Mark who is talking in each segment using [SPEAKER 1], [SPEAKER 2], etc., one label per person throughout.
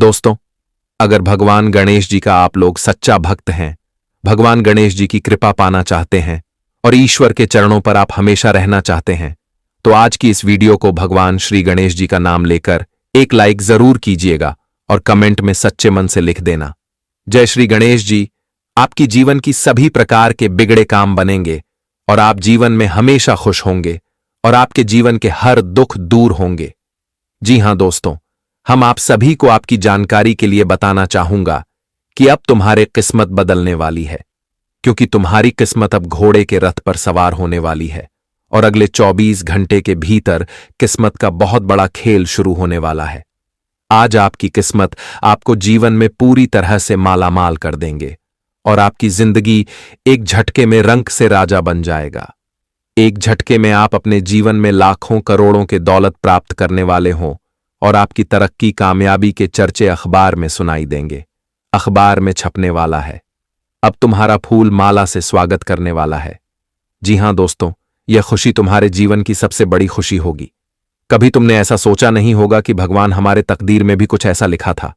[SPEAKER 1] दोस्तों, अगर भगवान गणेश जी का आप लोग सच्चा भक्त हैं, भगवान गणेश जी की कृपा पाना चाहते हैं और ईश्वर के चरणों पर आप हमेशा रहना चाहते हैं, तो आज की इस वीडियो को भगवान श्री गणेश जी का नाम लेकर एक लाइक जरूर कीजिएगा और कमेंट में सच्चे मन से लिख देना। जय श्री गणेश जी। आपकी जीवन की सभी प्रकार के बिगड़े काम बनेंगे और आप जीवन में हमेशा खुश होंगे और आपके जीवन के हर दुख दूर होंगे। जी हां दोस्तों, हम आप सभी को आपकी जानकारी के लिए बताना चाहूंगा कि अब तुम्हारे किस्मत बदलने वाली है, क्योंकि तुम्हारी किस्मत अब घोड़े के रथ पर सवार होने वाली है और अगले 24 घंटे के भीतर किस्मत का बहुत बड़ा खेल शुरू होने वाला है। आज आपकी किस्मत आपको जीवन में पूरी तरह से मालामाल कर देंगे और आपकी जिंदगी एक झटके में रंक से राजा बन जाएगा। एक झटके में आप अपने जीवन में लाखों करोड़ों के दौलत प्राप्त करने वाले हों और आपकी तरक्की कामयाबी के चर्चे अखबार में सुनाई देंगे। अखबार में छपने वाला है। अब तुम्हारा फूल माला से स्वागत करने वाला है। जी हां दोस्तों, यह खुशी तुम्हारे जीवन की सबसे बड़ी खुशी होगी। कभी तुमने ऐसा सोचा नहीं होगा कि भगवान हमारे तकदीर में भी कुछ ऐसा लिखा था।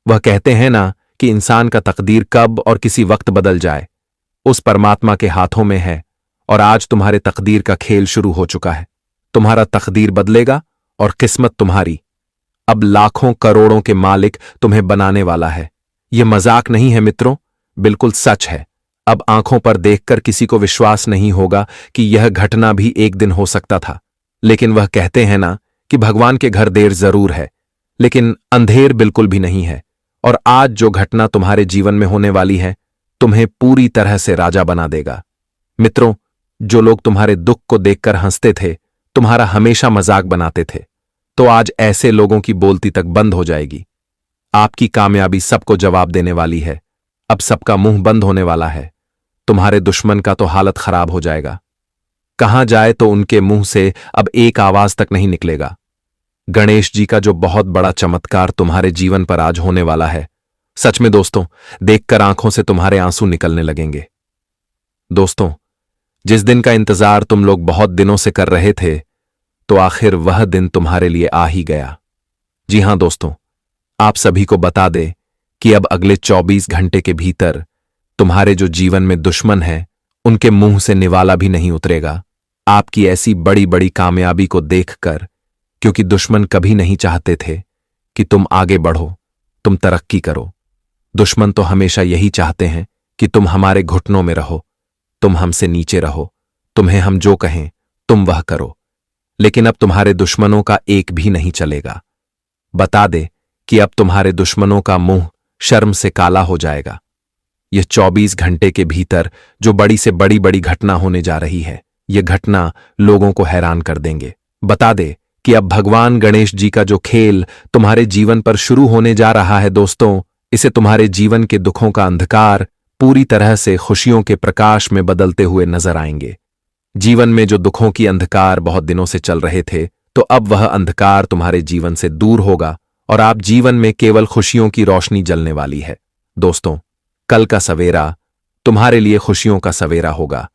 [SPEAKER 1] वह कहते हैं ना कि इंसान का तकदीर कब और किसी वक्त बदल जाए, उस परमात्मा के हाथों में है। और आज तुम्हारे तकदीर का खेल शुरू हो चुका है। तुम्हारा तकदीर बदलेगा और किस्मत तुम्हारी अब लाखों करोड़ों के मालिक तुम्हें बनाने वाला है। यह मजाक नहीं है मित्रों, बिल्कुल सच है। अब आंखों पर देखकर किसी को विश्वास नहीं होगा कि यह घटना भी एक दिन हो सकता था। लेकिन वह कहते हैं ना कि भगवान के घर देर जरूर है, लेकिन अंधेर बिल्कुल भी नहीं है। और आज जो घटना तुम्हारे जीवन में होने वाली है, तुम्हें पूरी तरह से राजा बना देगा। मित्रों, जो लोग तुम्हारे दुख को देखकर हंसते थे, तुम्हारा हमेशा मजाक बनाते थे, तो आज ऐसे लोगों की बोलती तक बंद हो जाएगी। आपकी कामयाबी सबको जवाब देने वाली है। अब सबका मुंह बंद होने वाला है। तुम्हारे दुश्मन का तो हालत खराब हो जाएगा। कहां जाए तो उनके मुंह से अब एक आवाज तक नहीं निकलेगा। गणेश जी का जो बहुत बड़ा चमत्कार तुम्हारे जीवन पर आज होने वाला है, सच में दोस्तों, देखकर आंखों से तुम्हारे आंसू निकलने लगेंगे। दोस्तों, जिस दिन का इंतजार तुम लोग बहुत दिनों से कर रहे थे, तो आखिर वह दिन तुम्हारे लिए आ ही गया। जी हां दोस्तों, आप सभी को बता दे कि अब अगले 24 घंटे के भीतर तुम्हारे जो जीवन में दुश्मन हैं, उनके मुंह से निवाला भी नहीं उतरेगा आपकी ऐसी बड़ी बड़ी कामयाबी को देखकर, क्योंकि दुश्मन कभी नहीं चाहते थे कि तुम आगे बढ़ो, तुम तरक्की करो। दुश्मन तो हमेशा यही चाहते हैं कि तुम हमारे घुटनों में रहो, तुम हमसे नीचे रहो, तुम्हें हम जो कहें तुम वह करो। लेकिन अब तुम्हारे दुश्मनों का एक भी नहीं चलेगा। बता दे कि अब तुम्हारे दुश्मनों का मुंह शर्म से काला हो जाएगा। यह 24 घंटे के भीतर जो बड़ी से बड़ी बड़ी घटना होने जा रही है, यह घटना लोगों को हैरान कर देंगे। बता दे कि अब भगवान गणेश जी का जो खेल तुम्हारे जीवन पर शुरू होने जा रहा है दोस्तों, इसे तुम्हारे जीवन के दुखों का अंधकार पूरी तरह से खुशियों के प्रकाश में बदलते हुए नजर आएंगे। जीवन में जो दुखों की अंधकार बहुत दिनों से चल रहे थे, तो अब वह अंधकार तुम्हारे जीवन से दूर होगा और आप जीवन में केवल खुशियों की रोशनी जलने वाली है। दोस्तों, कल का सवेरा तुम्हारे लिए खुशियों का सवेरा होगा।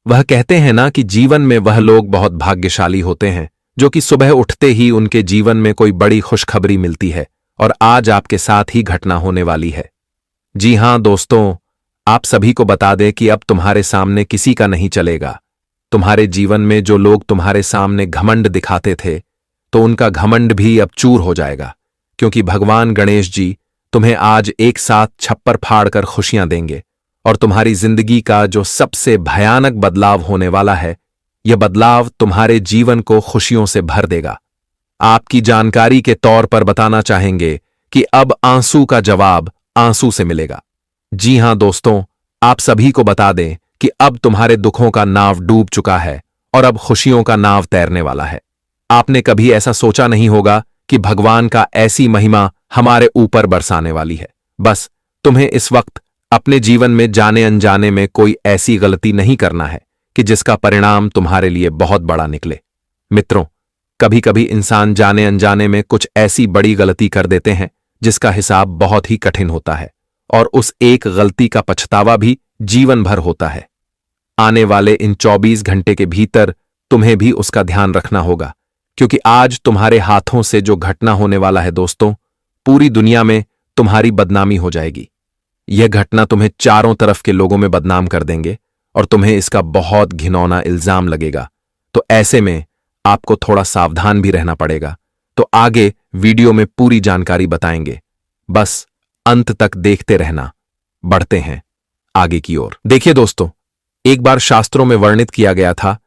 [SPEAKER 1] वह कहते हैं ना कि जीवन में वह लोग बहुत भाग्यशाली होते हैं जो कि सुबह उठते ही उनके जीवन में कोई बड़ी खुशखबरी मिलती है, और आज आपके साथ ही घटना होने वाली है। जी हां दोस्तों, आप सभी को बता दें कि अब तुम्हारे सामने किसी का नहीं चलेगा। तुम्हारे जीवन में जो लोग तुम्हारे सामने घमंड दिखाते थे, तो उनका घमंड भी अब चूर हो जाएगा, क्योंकि भगवान गणेश जी तुम्हें आज एक साथ छप्पर फाड़कर खुशियां देंगे। और तुम्हारी जिंदगी का जो सबसे भयानक बदलाव होने वाला है, यह बदलाव तुम्हारे जीवन को खुशियों से भर देगा। आपकी जानकारी के तौर पर बताना चाहेंगे कि अब आंसू का जवाब आंसू से मिलेगा। जी हां दोस्तों, आप सभी को बता दें कि अब तुम्हारे दुखों का नाव डूब चुका है और अब खुशियों का नाव तैरने वाला है। आपने कभी ऐसा सोचा नहीं होगा कि भगवान का ऐसी महिमा हमारे ऊपर बरसाने वाली है। बस तुम्हें इस वक्त अपने जीवन में जाने अनजाने में कोई ऐसी गलती नहीं करना है कि जिसका परिणाम तुम्हारे लिए बहुत बड़ा निकले। मित्रों, कभी कभी इंसान जाने अनजाने में कुछ ऐसी बड़ी गलती कर देते हैं जिसका हिसाब बहुत ही कठिन होता है, और उस एक गलती का पछतावा भी जीवन भर होता है। आने वाले इन 24 घंटे के भीतर तुम्हें भी उसका ध्यान रखना होगा, क्योंकि आज तुम्हारे हाथों से जो घटना होने वाला है दोस्तों, पूरी दुनिया में तुम्हारी बदनामी हो जाएगी। यह घटना तुम्हें चारों तरफ के लोगों में बदनाम कर देंगे और तुम्हें इसका बहुत घिनौना इल्जाम लगेगा। तो ऐसे में आपको थोड़ा सावधान भी रहना पड़ेगा। तो आगे वीडियो में पूरी जानकारी बताएंगे, बस अंत तक देखते रहना। बढ़ते हैं आगे की ओर। देखिए दोस्तों, एक बार शास्त्रों में वर्णित किया गया था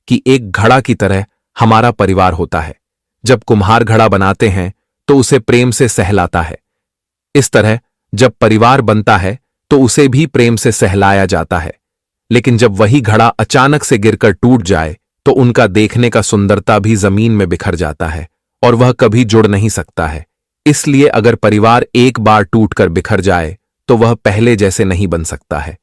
[SPEAKER 1] कि एक घड़ा की तरह हमारा परिवार होता है। जब कुम्हार घड़ा बनाते हैं तो उसे प्रेम से सहलाता है। इस तरह जब परिवार बनता है तो उसे भी प्रेम से सहलाया जाता है। लेकिन जब वही घड़ा अचानक से गिरकर टूट जाए तो उनका देखने का सुंदरता भी जमीन में बिखर जाता है और वह कभी जुड़ नहीं सकता है। इसलिए अगर परिवार एक बार टूटकर बिखर जाए तो वह पहले जैसे नहीं बन सकता है।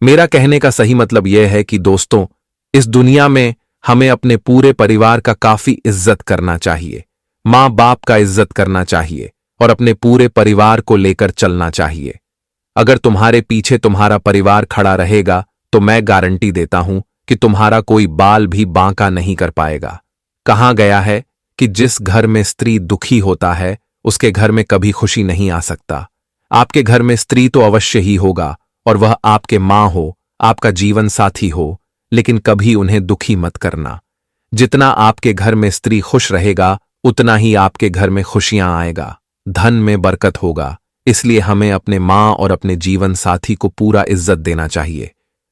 [SPEAKER 1] मेरा कहने का सही मतलब यह है कि दोस्तों, इस दुनिया में हमें अपने पूरे परिवार का काफी इज्जत करना चाहिए। मां बाप का इज्जत करना चाहिए और अपने पूरे परिवार को लेकर चलना चाहिए। अगर तुम्हारे पीछे तुम्हारा परिवार खड़ा रहेगा तो मैं गारंटी देता हूं कि तुम्हारा कोई बाल भी बांका नहीं कर पाएगा। कहा गया है कि जिस घर में स्त्री दुखी होता है उसके घर में कभी खुशी नहीं आ सकता। आपके घर में स्त्री तो अवश्य ही होगा और वह आपके मां हो, आपका जीवन साथी हो, लेकिन कभी उन्हें दुखी मत करना। जितना आपके घर में स्त्री खुश रहेगा उतना ही आपके घर में खुशियां आएगा, धन में बरकत होगा। इसलिए हमें अपने मां और अपने जीवन साथी को पूरा इज्जत देना चाहिए,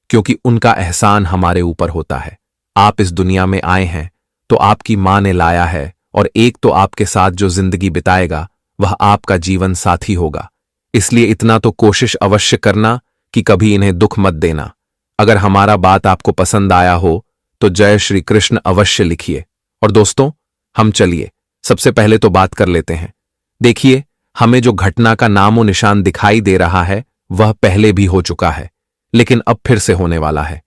[SPEAKER 1] क्योंकि उनका एहसान हमारे ऊपर होता है। आप इस दुनिया में आए हैं तो आपकी मां ने लाया है और एक तो आपके साथ जो जिंदगी बिताएगा वह आपका जीवन साथी होगा। इसलिए इतना तो कोशिश अवश्य करना कि कभी इन्हें दुख मत देना। अगर हमारा बात आपको पसंद आया हो तो जय श्री कृष्ण अवश्य लिखिए। और दोस्तों, हम चलिए सबसे पहले तो बात कर लेते हैं। देखिए, हमें जो घटना का नामो निशान दिखाई दे रहा है वह पहले भी हो चुका है, लेकिन अब फिर से होने वाला है।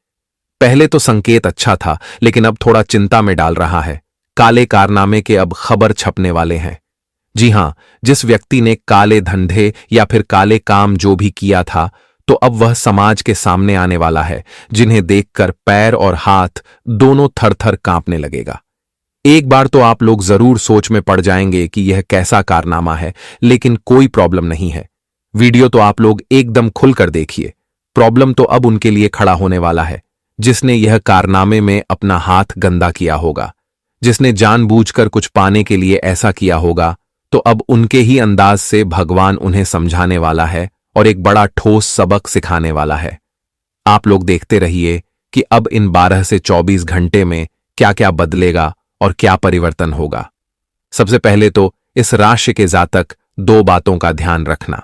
[SPEAKER 1] पहले तो संकेत अच्छा था, लेकिन अब थोड़ा चिंता में डाल रहा है। काले कारनामे के अब खबर छपने वाले हैं। जी हां, जिस व्यक्ति ने काले धंधे या फिर काले काम जो भी किया था, तो अब वह समाज के सामने आने वाला है, जिन्हें देखकर पैर और हाथ दोनों थर-थर कांपने लगेगा। एक बार तो आप लोग जरूर सोच में पड़ जाएंगे कि यह कैसा कारनामा है, लेकिन कोई प्रॉब्लम नहीं है। वीडियो तो आप लोग एकदम खुलकर देखिए। प्रॉब्लम तो अब उनके लिए खड़ा होने वाला है जिसने यह कारनामे में अपना हाथ गंदा किया होगा, जिसने जानबूझकर कुछ पाने के लिए ऐसा किया होगा। तो अब उनके ही अंदाज से भगवान उन्हें समझाने वाला है और एक बड़ा ठोस सबक सिखाने वाला है। आप लोग देखते रहिए कि अब इन 12 से 24 घंटे में क्या क्या बदलेगा और क्या परिवर्तन होगा। सबसे पहले तो इस राशि के जातक 2 बातों का ध्यान रखना।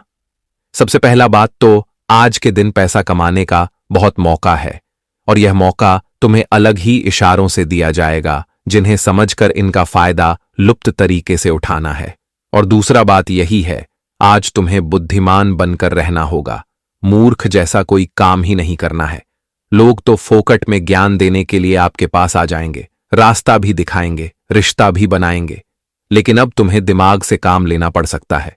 [SPEAKER 1] सबसे पहला बात तो आज के दिन पैसा कमाने का बहुत मौका है और यह मौका तुम्हें अलग ही इशारों से दिया जाएगा, जिन्हें समझकर इनका फायदा लुप्त तरीके से उठाना है। और दूसरा बात यही है, आज तुम्हें बुद्धिमान बनकर रहना होगा। मूर्ख जैसा कोई काम ही नहीं करना है। लोग तो फोकट में ज्ञान देने के लिए आपके पास आ जाएंगे, रास्ता भी दिखाएंगे, रिश्ता भी बनाएंगे, लेकिन अब तुम्हें दिमाग से काम लेना पड़ सकता है,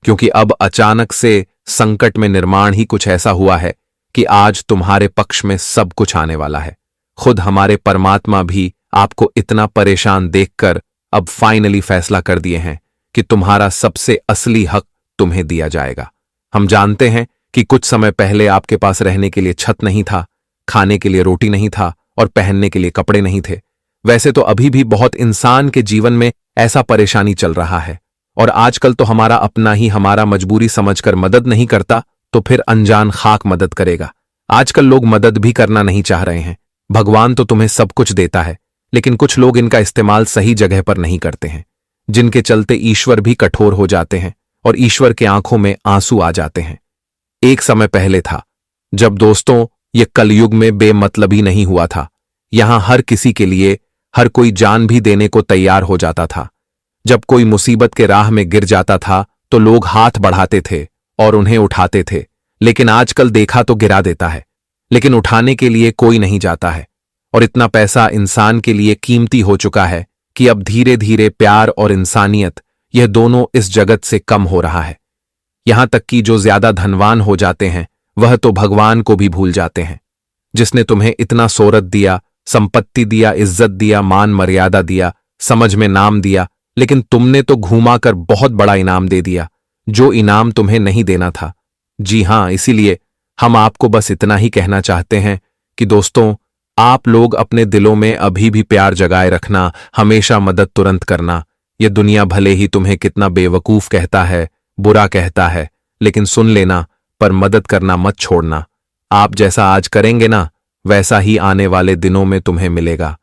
[SPEAKER 1] क्योंकि अब अचानक से संकट में निर्माण ही कुछ ऐसा हुआ है कि आज तुम्हारे पक्ष में सब कुछ आने वाला है। खुद हमारे परमात्मा भी आपको इतना परेशान देखकर अब फाइनली फैसला कर दिए हैं कि तुम्हारा सबसे असली हक तुम्हें दिया जाएगा। हम जानते हैं कि कुछ समय पहले आपके पास रहने के लिए छत नहीं था, खाने के लिए रोटी नहीं था और पहनने के लिए कपड़े नहीं थे। वैसे तो अभी भी बहुत इंसान के जीवन में ऐसा परेशानी चल रहा है, और आजकल तो हमारा अपना ही हमारा मजबूरी समझकर मदद नहीं करता तो फिर अनजान खाक मदद करेगा। आजकल लोग मदद भी करना नहीं चाह रहे हैं। भगवान तो तुम्हें सब कुछ देता है, लेकिन कुछ लोग इनका इस्तेमाल सही जगह पर नहीं करते हैं, जिनके चलते ईश्वर भी कठोर हो जाते हैं और ईश्वर के आंखों में आंसू आ जाते हैं। एक समय पहले था जब दोस्तों ये कलयुग में बेमतलबी नहीं हुआ था। यहां हर किसी के लिए हर कोई जान भी देने को तैयार हो जाता था। जब कोई मुसीबत के राह में गिर जाता था तो लोग हाथ बढ़ाते थे और उन्हें उठाते थे, लेकिन आजकल देखा तो गिरा देता है, लेकिन उठाने के लिए कोई नहीं जाता है। और इतना पैसा इंसान के लिए कीमती हो चुका है कि अब धीरे धीरे प्यार और इंसानियत यह दोनों इस जगत से कम हो रहा है। यहां तक कि जो ज्यादा धनवान हो जाते हैं वह तो भगवान को भी भूल जाते हैं, जिसने तुम्हें इतना शोहरत दिया, संपत्ति दिया, इज्जत दिया, मान मर्यादा दिया, समझ में नाम दिया, लेकिन तुमने तो घुमा कर बहुत बड़ा इनाम दे दिया, जो इनाम तुम्हें नहीं देना था। जी हां, इसीलिए हम आपको बस इतना ही कहना चाहते हैं कि दोस्तों, आप लोग अपने दिलों में अभी भी प्यार जगाए रखना, हमेशा मदद तुरंत करना। यह दुनिया भले ही तुम्हें कितना बेवकूफ कहता है, बुरा कहता है, लेकिन सुन लेना, पर मदद करना मत छोड़ना। आप जैसा आज करेंगे ना, वैसा ही आने वाले दिनों में तुम्हें मिलेगा।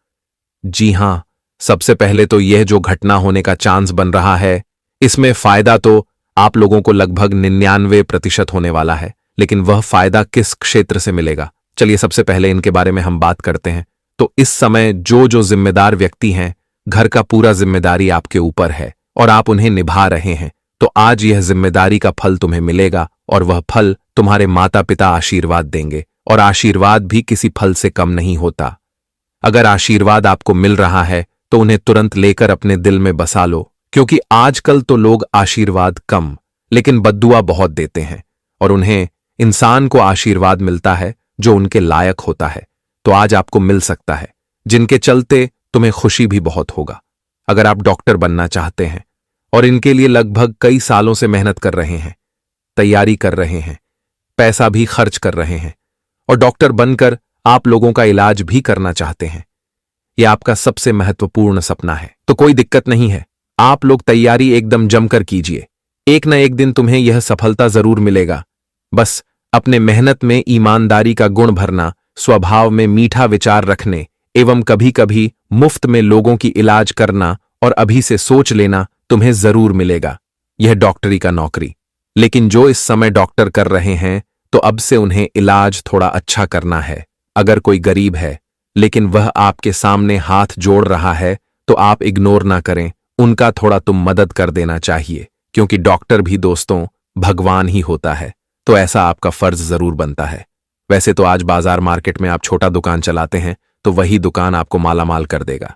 [SPEAKER 1] जी हां, सबसे पहले तो यह जो घटना होने का चांस बन रहा है, इसमें फायदा तो आप लोगों को लगभग 99% होने वाला है, लेकिन वह फायदा किस क्षेत्र से मिलेगा, चलिए सबसे पहले इनके बारे में हम बात करते हैं। तो इस समय जो जो जिम्मेदार व्यक्ति हैं, घर का पूरा जिम्मेदारी आपके ऊपर है और आप उन्हें निभा रहे हैं, तो आज यह जिम्मेदारी का फल तुम्हें मिलेगा और वह फल तुम्हारे माता पिता आशीर्वाद देंगे, और आशीर्वाद भी किसी फल से कम नहीं होता। अगर आशीर्वाद आपको मिल रहा है तो उन्हें तुरंत लेकर अपने दिल में बसा लो, क्योंकि आजकल तो लोग आशीर्वाद कम लेकिन बद्दुआ बहुत देते हैं, और उन्हें इंसान को आशीर्वाद मिलता है जो उनके लायक होता है। तो आज आपको मिल सकता है, जिनके चलते तुम्हें खुशी भी बहुत होगा। अगर आप डॉक्टर बनना चाहते हैं और इनके लिए लगभग कई सालों से मेहनत कर रहे हैं, तैयारी कर रहे हैं, पैसा भी खर्च कर रहे हैं, और डॉक्टर बनकर आप लोगों का इलाज भी करना चाहते हैं, यह आपका सबसे महत्वपूर्ण सपना है, तो कोई दिक्कत नहीं है। आप लोग तैयारी एकदम जमकर कीजिए, एक न एक दिन तुम्हें यह सफलता जरूर मिलेगा। बस अपने मेहनत में ईमानदारी का गुण भरना, स्वभाव में मीठा विचार रखने एवं कभी कभी मुफ्त में लोगों की इलाज करना, और अभी से सोच लेना तुम्हें जरूर मिलेगा यह डॉक्टरी का नौकरी। लेकिन जो इस समय डॉक्टर कर रहे हैं, तो अब से उन्हें इलाज थोड़ा अच्छा करना है। अगर कोई गरीब है लेकिन वह आपके सामने हाथ जोड़ रहा है, तो आप इग्नोर ना करें, उनका थोड़ा तुम मदद कर देना चाहिए, क्योंकि डॉक्टर भी दोस्तों भगवान ही होता है, तो ऐसा आपका फर्ज जरूर बनता है। वैसे तो आज बाजार मार्केट में आप छोटा दुकान चलाते हैं, तो वही दुकान आपको मालामाल कर देगा।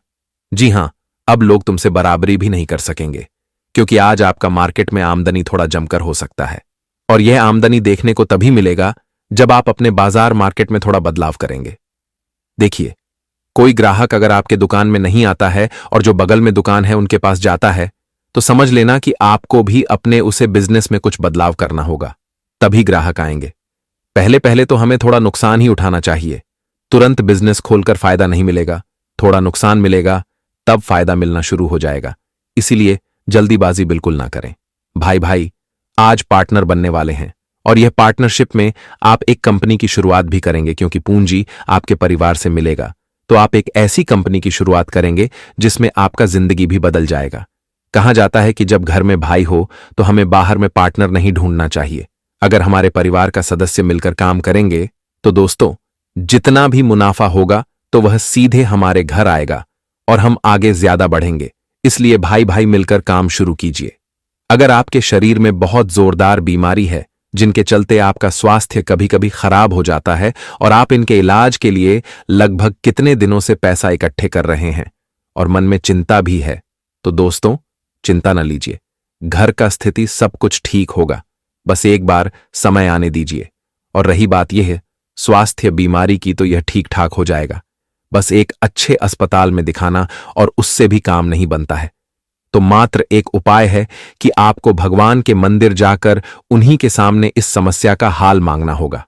[SPEAKER 1] जी हां, अब लोग तुमसे बराबरी भी नहीं कर सकेंगे, क्योंकि आज आपका मार्केट में आमदनी थोड़ा जमकर हो सकता है, और यह आमदनी देखने को तभी मिलेगा जब आप अपने बाजार मार्केट में थोड़ा बदलाव करेंगे। देखिए, कोई ग्राहक अगर आपके दुकान में नहीं आता है और जो बगल में दुकान है उनके पास जाता है, तो समझ लेना कि आपको भी अपने उसे बिजनेस में कुछ बदलाव करना होगा, तभी ग्राहक आएंगे। पहले पहले तो हमें थोड़ा नुकसान ही उठाना चाहिए। तुरंत बिजनेस खोलकर फायदा नहीं मिलेगा, थोड़ा नुकसान मिलेगा, तब फायदा मिलना शुरू हो जाएगा। इसीलिए जल्दीबाजी बिल्कुल ना करें। भाई भाई, आज पार्टनर बनने वाले हैं, और यह पार्टनरशिप में आप एक कंपनी की शुरुआत भी करेंगे, क्योंकि पूंजी आपके परिवार से मिलेगा। तो आप एक ऐसी कंपनी की शुरुआत करेंगे जिसमें आपका जिंदगी भी बदल जाएगा। कहा जाता है कि जब घर में भाई हो तो हमें बाहर में पार्टनर नहीं ढूंढना चाहिए। अगर हमारे परिवार का सदस्य मिलकर काम करेंगे, तो दोस्तों जितना भी मुनाफा होगा तो वह सीधे हमारे घर आएगा और हम आगे ज्यादा बढ़ेंगे। इसलिए भाई भाई मिलकर काम शुरू कीजिए। अगर आपके शरीर में बहुत जोरदार बीमारी है, जिनके चलते आपका स्वास्थ्य कभी कभी खराब हो जाता है, और आप इनके इलाज के लिए लगभग कितने दिनों से पैसा इकट्ठे कर रहे हैं और मन में चिंता भी है, तो दोस्तों चिंता न लीजिए, घर का स्थिति सब कुछ ठीक होगा। बस एक बार समय आने दीजिए। और रही बात यह है स्वास्थ्य बीमारी की, तो यह ठीक ठाक हो जाएगा। बस एक अच्छे अस्पताल में दिखाना, और उससे भी काम नहीं बनता है। तो मात्र एक उपाय है कि आपको भगवान के मंदिर जाकर उन्हीं के सामने इस समस्या का हाल मांगना होगा।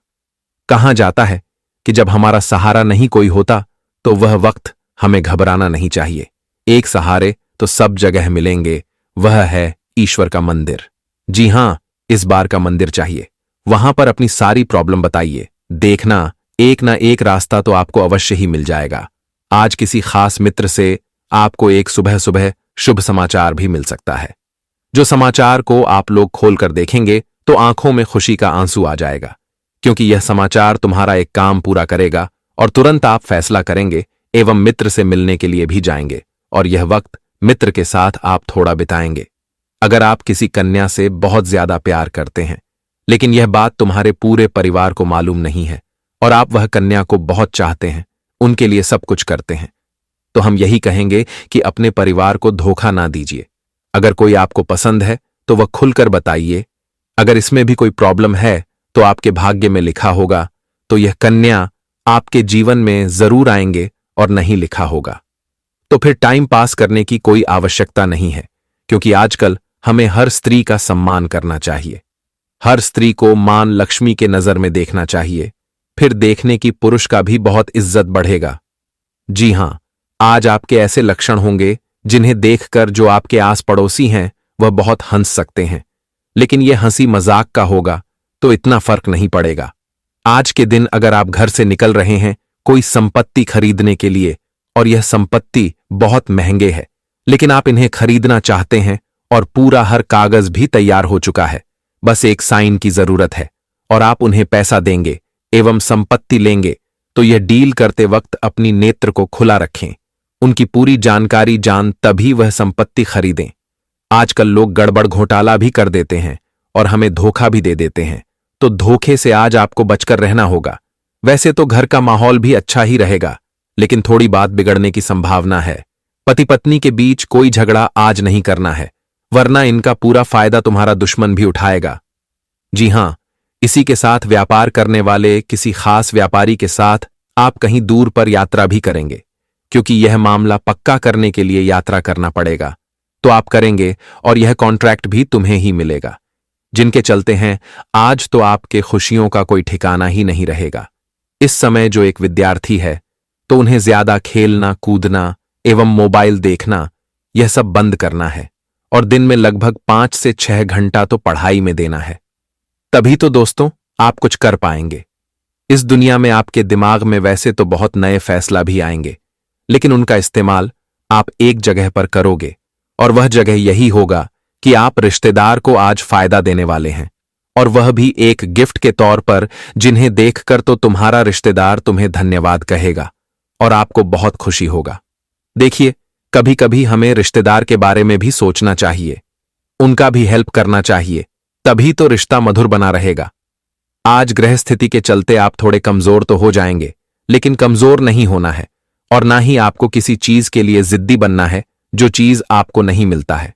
[SPEAKER 1] कहा जाता है कि जब हमारा सहारा नहीं कोई होता, तो वह वक्त हमें घबराना नहीं चाहिए। एक सहारे तो सब जगह मिलेंगे, वह है ईश्वर का मंदिर। जी हां, इस बार का मंदिर चाहिए। वहां पर अपनी सारी प्रॉब्लम बताइए, देखना एक ना एक रास्ता तो आपको अवश्य ही मिल जाएगा। आज किसी खास मित्र से आपको एक सुबह सुबह शुभ समाचार भी मिल सकता है, जो समाचार को आप लोग खोलकर देखेंगे तो आंखों में खुशी का आंसू आ जाएगा, क्योंकि यह समाचार तुम्हारा एक काम पूरा करेगा और तुरंत आप फैसला करेंगे एवं मित्र से मिलने के लिए भी जाएंगे, और यह वक्त मित्र के साथ आप थोड़ा बिताएंगे। अगर आप किसी कन्या से बहुत ज्यादा प्यार करते हैं, लेकिन यह बात तुम्हारे पूरे परिवार को मालूम नहीं है, और आप वह कन्या को बहुत चाहते हैं, उनके लिए सब कुछ करते हैं, तो हम यही कहेंगे कि अपने परिवार को धोखा ना दीजिए। अगर कोई आपको पसंद है तो वह खुलकर बताइए। अगर इसमें भी कोई प्रॉब्लम है तो आपके भाग्य में लिखा होगा, तो यह कन्या आपके जीवन में जरूर आएंगे, और नहीं लिखा होगा तो फिर टाइम पास करने की कोई आवश्यकता नहीं है, क्योंकि आजकल हमें हर स्त्री का सम्मान करना चाहिए। हर स्त्री को मान लक्ष्मी के नजर में देखना चाहिए, फिर देखने की पुरुष का भी बहुत इज्जत बढ़ेगा। जी हां, आज आपके ऐसे लक्षण होंगे जिन्हें देखकर जो आपके आस पड़ोसी हैं वह बहुत हंस सकते हैं, लेकिन यह हंसी मजाक का होगा तो इतना फर्क नहीं पड़ेगा। आज के दिन अगर आप घर से निकल रहे हैं कोई संपत्ति खरीदने के लिए और यह संपत्ति बहुत महंगे है, लेकिन आप इन्हें खरीदना चाहते हैं और पूरा हर कागज भी तैयार हो चुका है, बस एक साइन की जरूरत है और आप उन्हें पैसा देंगे एवं संपत्ति लेंगे, तो यह डील करते वक्त अपनी नेत्र को खुला रखें, उनकी पूरी जानकारी जान तभी वह संपत्ति खरीदें। आजकल लोग गड़बड़ घोटाला भी कर देते हैं और हमें धोखा भी दे देते हैं, तो धोखे से आज आपको बचकर रहना होगा। वैसे तो घर का माहौल भी अच्छा ही रहेगा, लेकिन थोड़ी बात बिगड़ने की संभावना है। पति पत्नी के बीच कोई झगड़ा आज नहीं करना है, वरना इनका पूरा फायदा तुम्हारा दुश्मन भी उठाएगा। जी हां, इसी के साथ व्यापार करने वाले किसी खास व्यापारी के साथ आप कहीं दूर पर यात्रा भी करेंगे, क्योंकि यह मामला पक्का करने के लिए यात्रा करना पड़ेगा, तो आप करेंगे और यह कॉन्ट्रैक्ट भी तुम्हें ही मिलेगा। जिनके चलते हैं आज तो आपके खुशियों का कोई ठिकाना ही नहीं रहेगा। इस समय जो एक विद्यार्थी है तो उन्हें ज्यादा खेलना कूदना एवं मोबाइल देखना यह सब बंद करना है और दिन में लगभग 5 से 6 घंटा तो पढ़ाई में देना है। तभी तो दोस्तों आप कुछ कर पाएंगे। इस दुनिया में आपके दिमाग में वैसे तो बहुत नए फैसला भी आएंगे, लेकिन उनका इस्तेमाल आप एक जगह पर करोगे और वह जगह यही होगा कि आप रिश्तेदार को आज फायदा देने वाले हैं, और वह भी एक गिफ्ट के तौर पर, जिन्हें देखकर तो तुम्हारा रिश्तेदार तुम्हें धन्यवाद कहेगा और आपको बहुत खुशी होगा। देखिए, कभी कभी हमें रिश्तेदार के बारे में भी सोचना चाहिए, उनका भी हेल्प करना चाहिए, तभी तो रिश्ता मधुर बना रहेगा। आज ग्रह स्थिति के चलते आप थोड़े कमजोर तो हो जाएंगे, लेकिन कमजोर नहीं होना है और ना ही आपको किसी चीज के लिए जिद्दी बनना है जो चीज आपको नहीं मिलता है।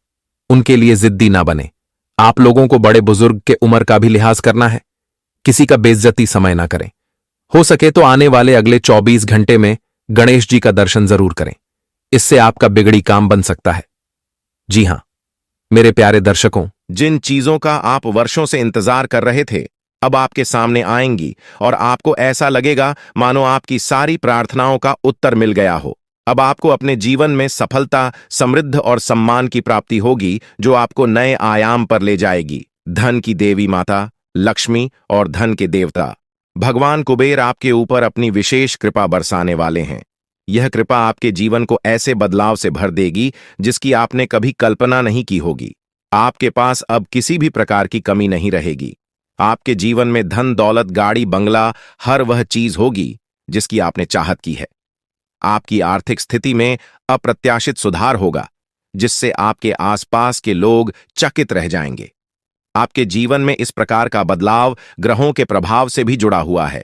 [SPEAKER 1] उनके लिए जिद्दी ना बने। आप लोगों को बड़े बुजुर्ग के उम्र का भी लिहाज करना है, किसी का बेइज्जती समय ना करें। हो सके तो आने वाले अगले 24 घंटे में गणेश जी का दर्शन जरूर करें, इससे आपका बिगड़ी काम बन सकता है। जी हां मेरे प्यारे दर्शकों,
[SPEAKER 2] जिन चीजों का आप वर्षों से इंतजार कर रहे थे अब आपके सामने आएंगी और आपको ऐसा लगेगा मानो आपकी सारी प्रार्थनाओं का उत्तर मिल गया हो। अब आपको अपने जीवन में सफलता, समृद्ध और सम्मान की प्राप्ति होगी, जो आपको नए आयाम पर ले जाएगी। धन की देवी माता लक्ष्मी और धन के देवता भगवान कुबेर आपके ऊपर अपनी विशेष कृपा बरसाने वाले हैं। यह कृपा आपके जीवन को ऐसे बदलाव से भर देगी जिसकी आपने कभी कल्पना नहीं की होगी। आपके पास अब किसी भी प्रकार की कमी नहीं रहेगी। आपके जीवन में धन दौलत गाड़ी बंगला हर वह चीज होगी जिसकी आपने चाहत की है। आपकी आर्थिक स्थिति में अप्रत्याशित सुधार होगा, जिससे आपके आसपास के लोग चकित रह जाएंगे। आपके जीवन में इस प्रकार का बदलाव ग्रहों के प्रभाव से भी जुड़ा हुआ है।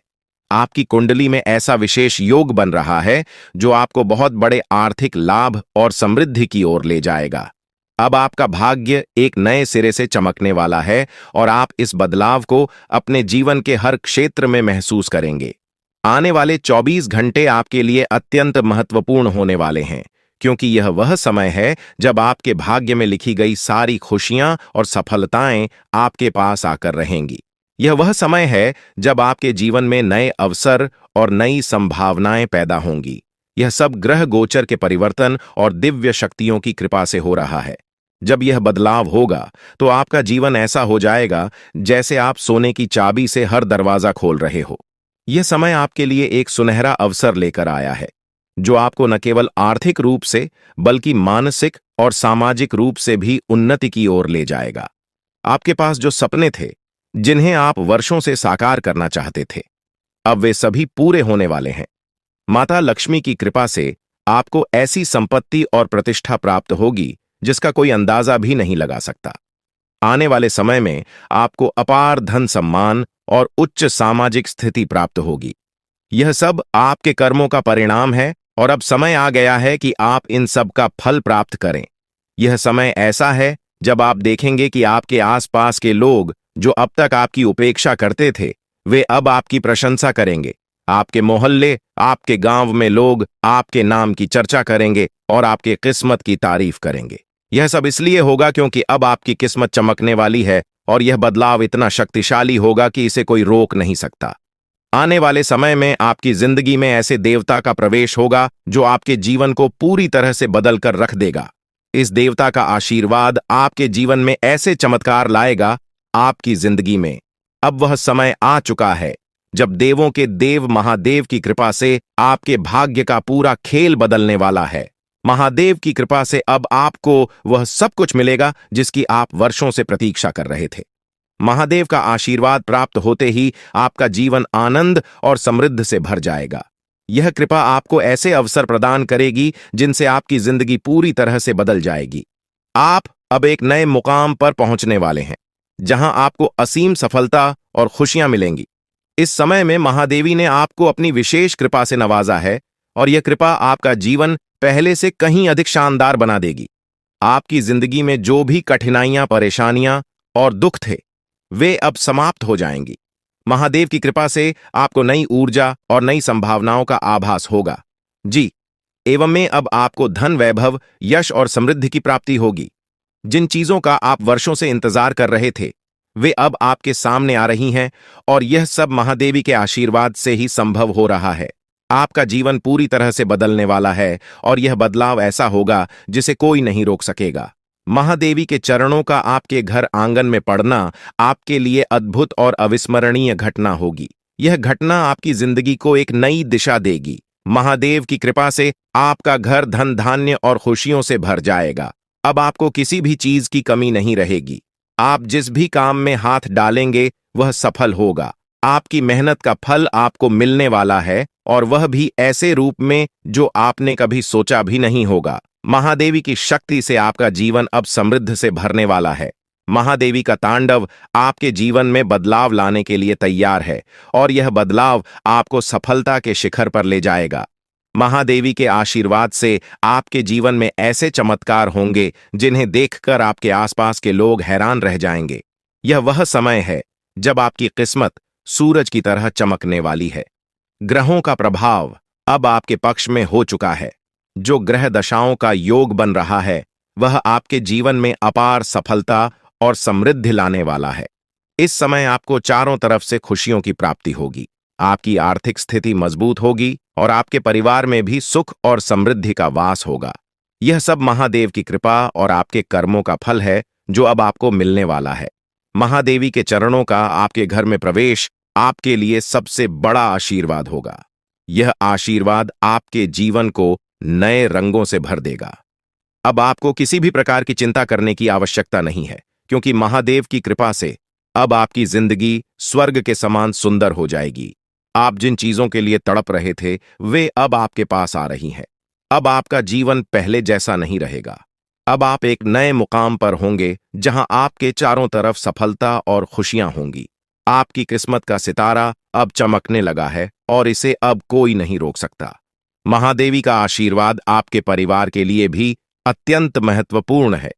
[SPEAKER 2] आपकी कुंडली में ऐसा विशेष योग बन रहा है जो आपको बहुत बड़े आर्थिक लाभ और समृद्धि की ओर ले जाएगा। अब आपका भाग्य एक नए सिरे से चमकने वाला है और आप इस बदलाव को अपने जीवन के हर क्षेत्र में महसूस करेंगे। आने वाले 24 घंटे आपके लिए अत्यंत महत्वपूर्ण होने वाले हैं, क्योंकि यह वह समय है जब आपके भाग्य में लिखी गई सारी खुशियां और सफलताएं आपके पास आकर रहेंगी। यह वह समय है जब आपके जीवन में नए अवसर और नई संभावनाएं पैदा होंगी। यह सब ग्रह गोचर के परिवर्तन और दिव्य शक्तियों की कृपा से हो रहा है। जब यह बदलाव होगा तो आपका जीवन ऐसा हो जाएगा जैसे आप सोने की चाबी से हर दरवाजा खोल रहे हो। यह समय आपके लिए एक सुनहरा अवसर लेकर आया है, जो आपको न केवल आर्थिक रूप से बल्कि मानसिक और सामाजिक रूप से भी उन्नति की ओर ले जाएगा। आपके पास जो सपने थे, जिन्हें आप वर्षों से साकार करना चाहते थे, अब वे सभी पूरे होने वाले हैं। माता लक्ष्मी की कृपा से आपको ऐसी संपत्ति और प्रतिष्ठा प्राप्त होगी जिसका कोई अंदाजा भी नहीं लगा सकता। आने वाले समय में आपको अपार धन सम्मान और उच्च सामाजिक स्थिति प्राप्त होगी। यह सब आपके कर्मों का परिणाम है और अब समय आ गया है कि आप इन सब का फल प्राप्त करें। यह समय ऐसा है जब आप देखेंगे कि आपके आसपास के लोग जो अब तक आपकी उपेक्षा करते थे, वे अब आपकी प्रशंसा करेंगे। आपके मोहल्ले, आपके गांव में लोग आपके नाम की चर्चा करेंगे और आपके किस्मत की तारीफ करेंगे। यह सब इसलिए होगा क्योंकि अब आपकी किस्मत चमकने वाली है और यह बदलाव इतना शक्तिशाली होगा कि इसे कोई रोक नहीं सकता। आने वाले समय में आपकी जिंदगी में ऐसे देवता का प्रवेश होगा जो आपके जीवन को पूरी तरह से बदल कर रख देगा। इस देवता का आशीर्वाद आपके जीवन में ऐसे चमत्कार लाएगा आपकी जिंदगी में। अब वह समय आ चुका है जब देवों के देव महादेव की कृपा से आपके भाग्य का पूरा खेल बदलने वाला है। महादेव की कृपा से अब आपको वह सब कुछ मिलेगा जिसकी आप वर्षों से प्रतीक्षा कर रहे थे। महादेव का आशीर्वाद प्राप्त होते ही आपका जीवन आनंद और समृद्ध से भर जाएगा। यह कृपा आपको ऐसे अवसर प्रदान करेगी जिनसे आपकी जिंदगी पूरी तरह से बदल जाएगी। आप अब एक नए मुकाम पर पहुंचने वाले हैं जहां आपको असीम सफलता और खुशियां मिलेंगी। इस समय में महादेवी ने आपको अपनी विशेष कृपा से नवाजा है और यह कृपा आपका जीवन पहले से कहीं अधिक शानदार बना देगी। आपकी जिंदगी में जो भी कठिनाइयां, परेशानियां और दुख थे, वे अब समाप्त हो जाएंगी। महादेव की कृपा से आपको नई ऊर्जा और नई संभावनाओं का आभास होगा। जी, एवं में अब आपको धन, वैभव, यश और समृद्धि की प्राप्ति होगी। जिन चीजों का आप वर्षों से इंतजार कर रहे थे, वे अब आपके सामने आ रही हैं और यह सब महादेवी के आशीर्वाद से ही संभव हो रहा है। आपका जीवन पूरी तरह से बदलने वाला है और यह बदलाव ऐसा होगा जिसे कोई नहीं रोक सकेगा। महादेवी के चरणों का आपके घर आंगन में पड़ना आपके लिए अद्भुत और अविस्मरणीय घटना होगी। यह घटना आपकी जिंदगी को एक नई दिशा देगी। महादेव की कृपा से आपका घर धन, धान्य और खुशियों से भर जाएगा। अब आपको किसी भी चीज की कमी नहीं रहेगी। आप जिस भी काम में हाथ डालेंगे वह सफल होगा। आपकी मेहनत का फल आपको मिलने वाला है और वह भी ऐसे रूप में जो आपने कभी सोचा भी नहीं होगा। महादेवी की शक्ति से आपका जीवन अब समृद्ध से भरने वाला है। महादेवी का तांडव आपके जीवन में बदलाव लाने के लिए तैयार है और यह बदलाव आपको सफलता के शिखर पर ले जाएगा। महादेवी के आशीर्वाद से आपके जीवन में ऐसे चमत्कार होंगे जिन्हें देखकर आपके आसपास के लोग हैरान रह जाएंगे। यह वह समय है जब आपकी किस्मत सूरज की तरह चमकने वाली है। ग्रहों का प्रभाव अब आपके पक्ष में हो चुका है। जो ग्रह दशाओं का योग बन रहा है वह आपके जीवन में अपार सफलता और समृद्धि लाने वाला है। इस समय आपको चारों तरफ से खुशियों की प्राप्ति होगी। आपकी आर्थिक स्थिति मजबूत होगी और आपके परिवार में भी सुख और समृद्धि का वास होगा। यह सब महादेव की कृपा और आपके कर्मों का फल है जो अब आपको मिलने वाला है। महादेवी के चरणों का आपके घर में प्रवेश आपके लिए सबसे बड़ा आशीर्वाद होगा। यह आशीर्वाद आपके जीवन को नए रंगों से भर देगा। अब आपको किसी भी प्रकार की चिंता करने की आवश्यकता नहीं है क्योंकि महादेव की कृपा से अब आपकी जिंदगी स्वर्ग के समान सुंदर हो जाएगी। आप जिन चीजों के लिए तड़प रहे थे वे अब आपके पास आ रही हैं। अब आपका जीवन पहले जैसा नहीं रहेगा। अब आप एक नए मुकाम पर होंगे जहां आपके चारों तरफ सफलता और खुशियां होंगी। आपकी किस्मत का सितारा अब चमकने लगा है और इसे अब कोई नहीं रोक सकता। महादेवी का आशीर्वाद आपके परिवार के लिए भी अत्यंत महत्वपूर्ण है।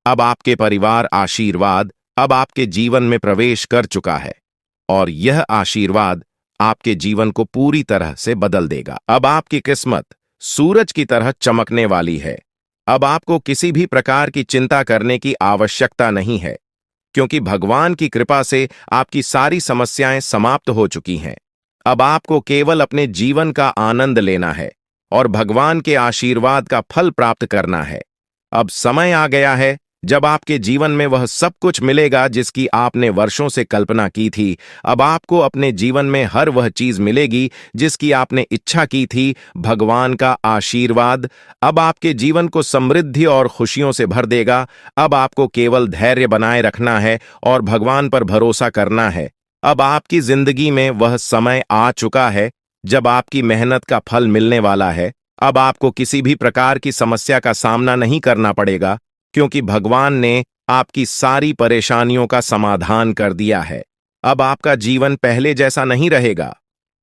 [SPEAKER 2] अब आपके परिवार आशीर्वाद अब आपके जीवन में प्रवेश कर चुका है और यह आशीर्वाद आपके जीवन को पूरी तरह से बदल देगा। अब आपकी किस्मत सूरज की तरह चमकने वाली है। अब आपको किसी भी प्रकार की चिंता करने की आवश्यकता नहीं है क्योंकि भगवान की कृपा से आपकी सारी समस्याएं समाप्त हो चुकी हैं। अब आपको केवल अपने जीवन का आनंद लेना है और भगवान के आशीर्वाद का फल प्राप्त करना है। अब समय आ गया है जब आपके जीवन में वह सब कुछ मिलेगा जिसकी आपने वर्षों से कल्पना की थी। अब आपको अपने जीवन में हर वह चीज मिलेगी जिसकी आपने इच्छा की थी। भगवान का आशीर्वाद अब आपके जीवन को समृद्धि और खुशियों से भर देगा। अब आपको केवल धैर्य बनाए रखना है और भगवान पर भरोसा करना है। अब आपकी जिंदगी में वह समय आ चुका है जब आपकी मेहनत का फल मिलने वाला है। अब आपको किसी भी प्रकार की समस्या का सामना नहीं करना पड़ेगा क्योंकि भगवान ने आपकी सारी परेशानियों का समाधान कर दिया है। अब आपका जीवन पहले जैसा नहीं रहेगा।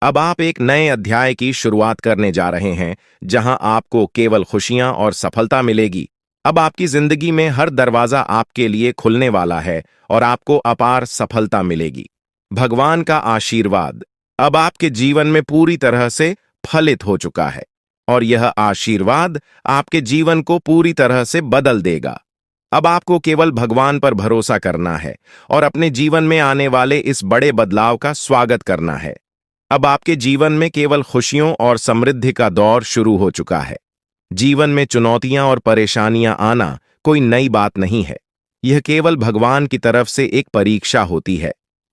[SPEAKER 2] अब आप एक नए अध्याय की शुरुआत करने जा रहे हैं जहां आपको केवल खुशियां और सफलता मिलेगी। अब आपकी जिंदगी में हर दरवाजा आपके लिए खुलने वाला है और आपको अपार सफलता मिलेगी। भगवान का आशीर्वाद अब आपके जीवन में पूरी तरह से फलित हो चुका है और यह आशीर्वाद आपके जीवन को पूरी तरह से बदल देगा। अब आपको केवल भगवान पर भरोसा करना है और अपने जीवन में आने वाले इस बड़े बदलाव का स्वागत करना है। अब आपके जीवन में केवल खुशियों और समृद्धि का दौर शुरू हो चुका है। जीवन में चुनौतियां और परेशानियां आना कोई नई बात नहीं है। यह केवल भगवान की तरफ से एक परीक्षा होती है,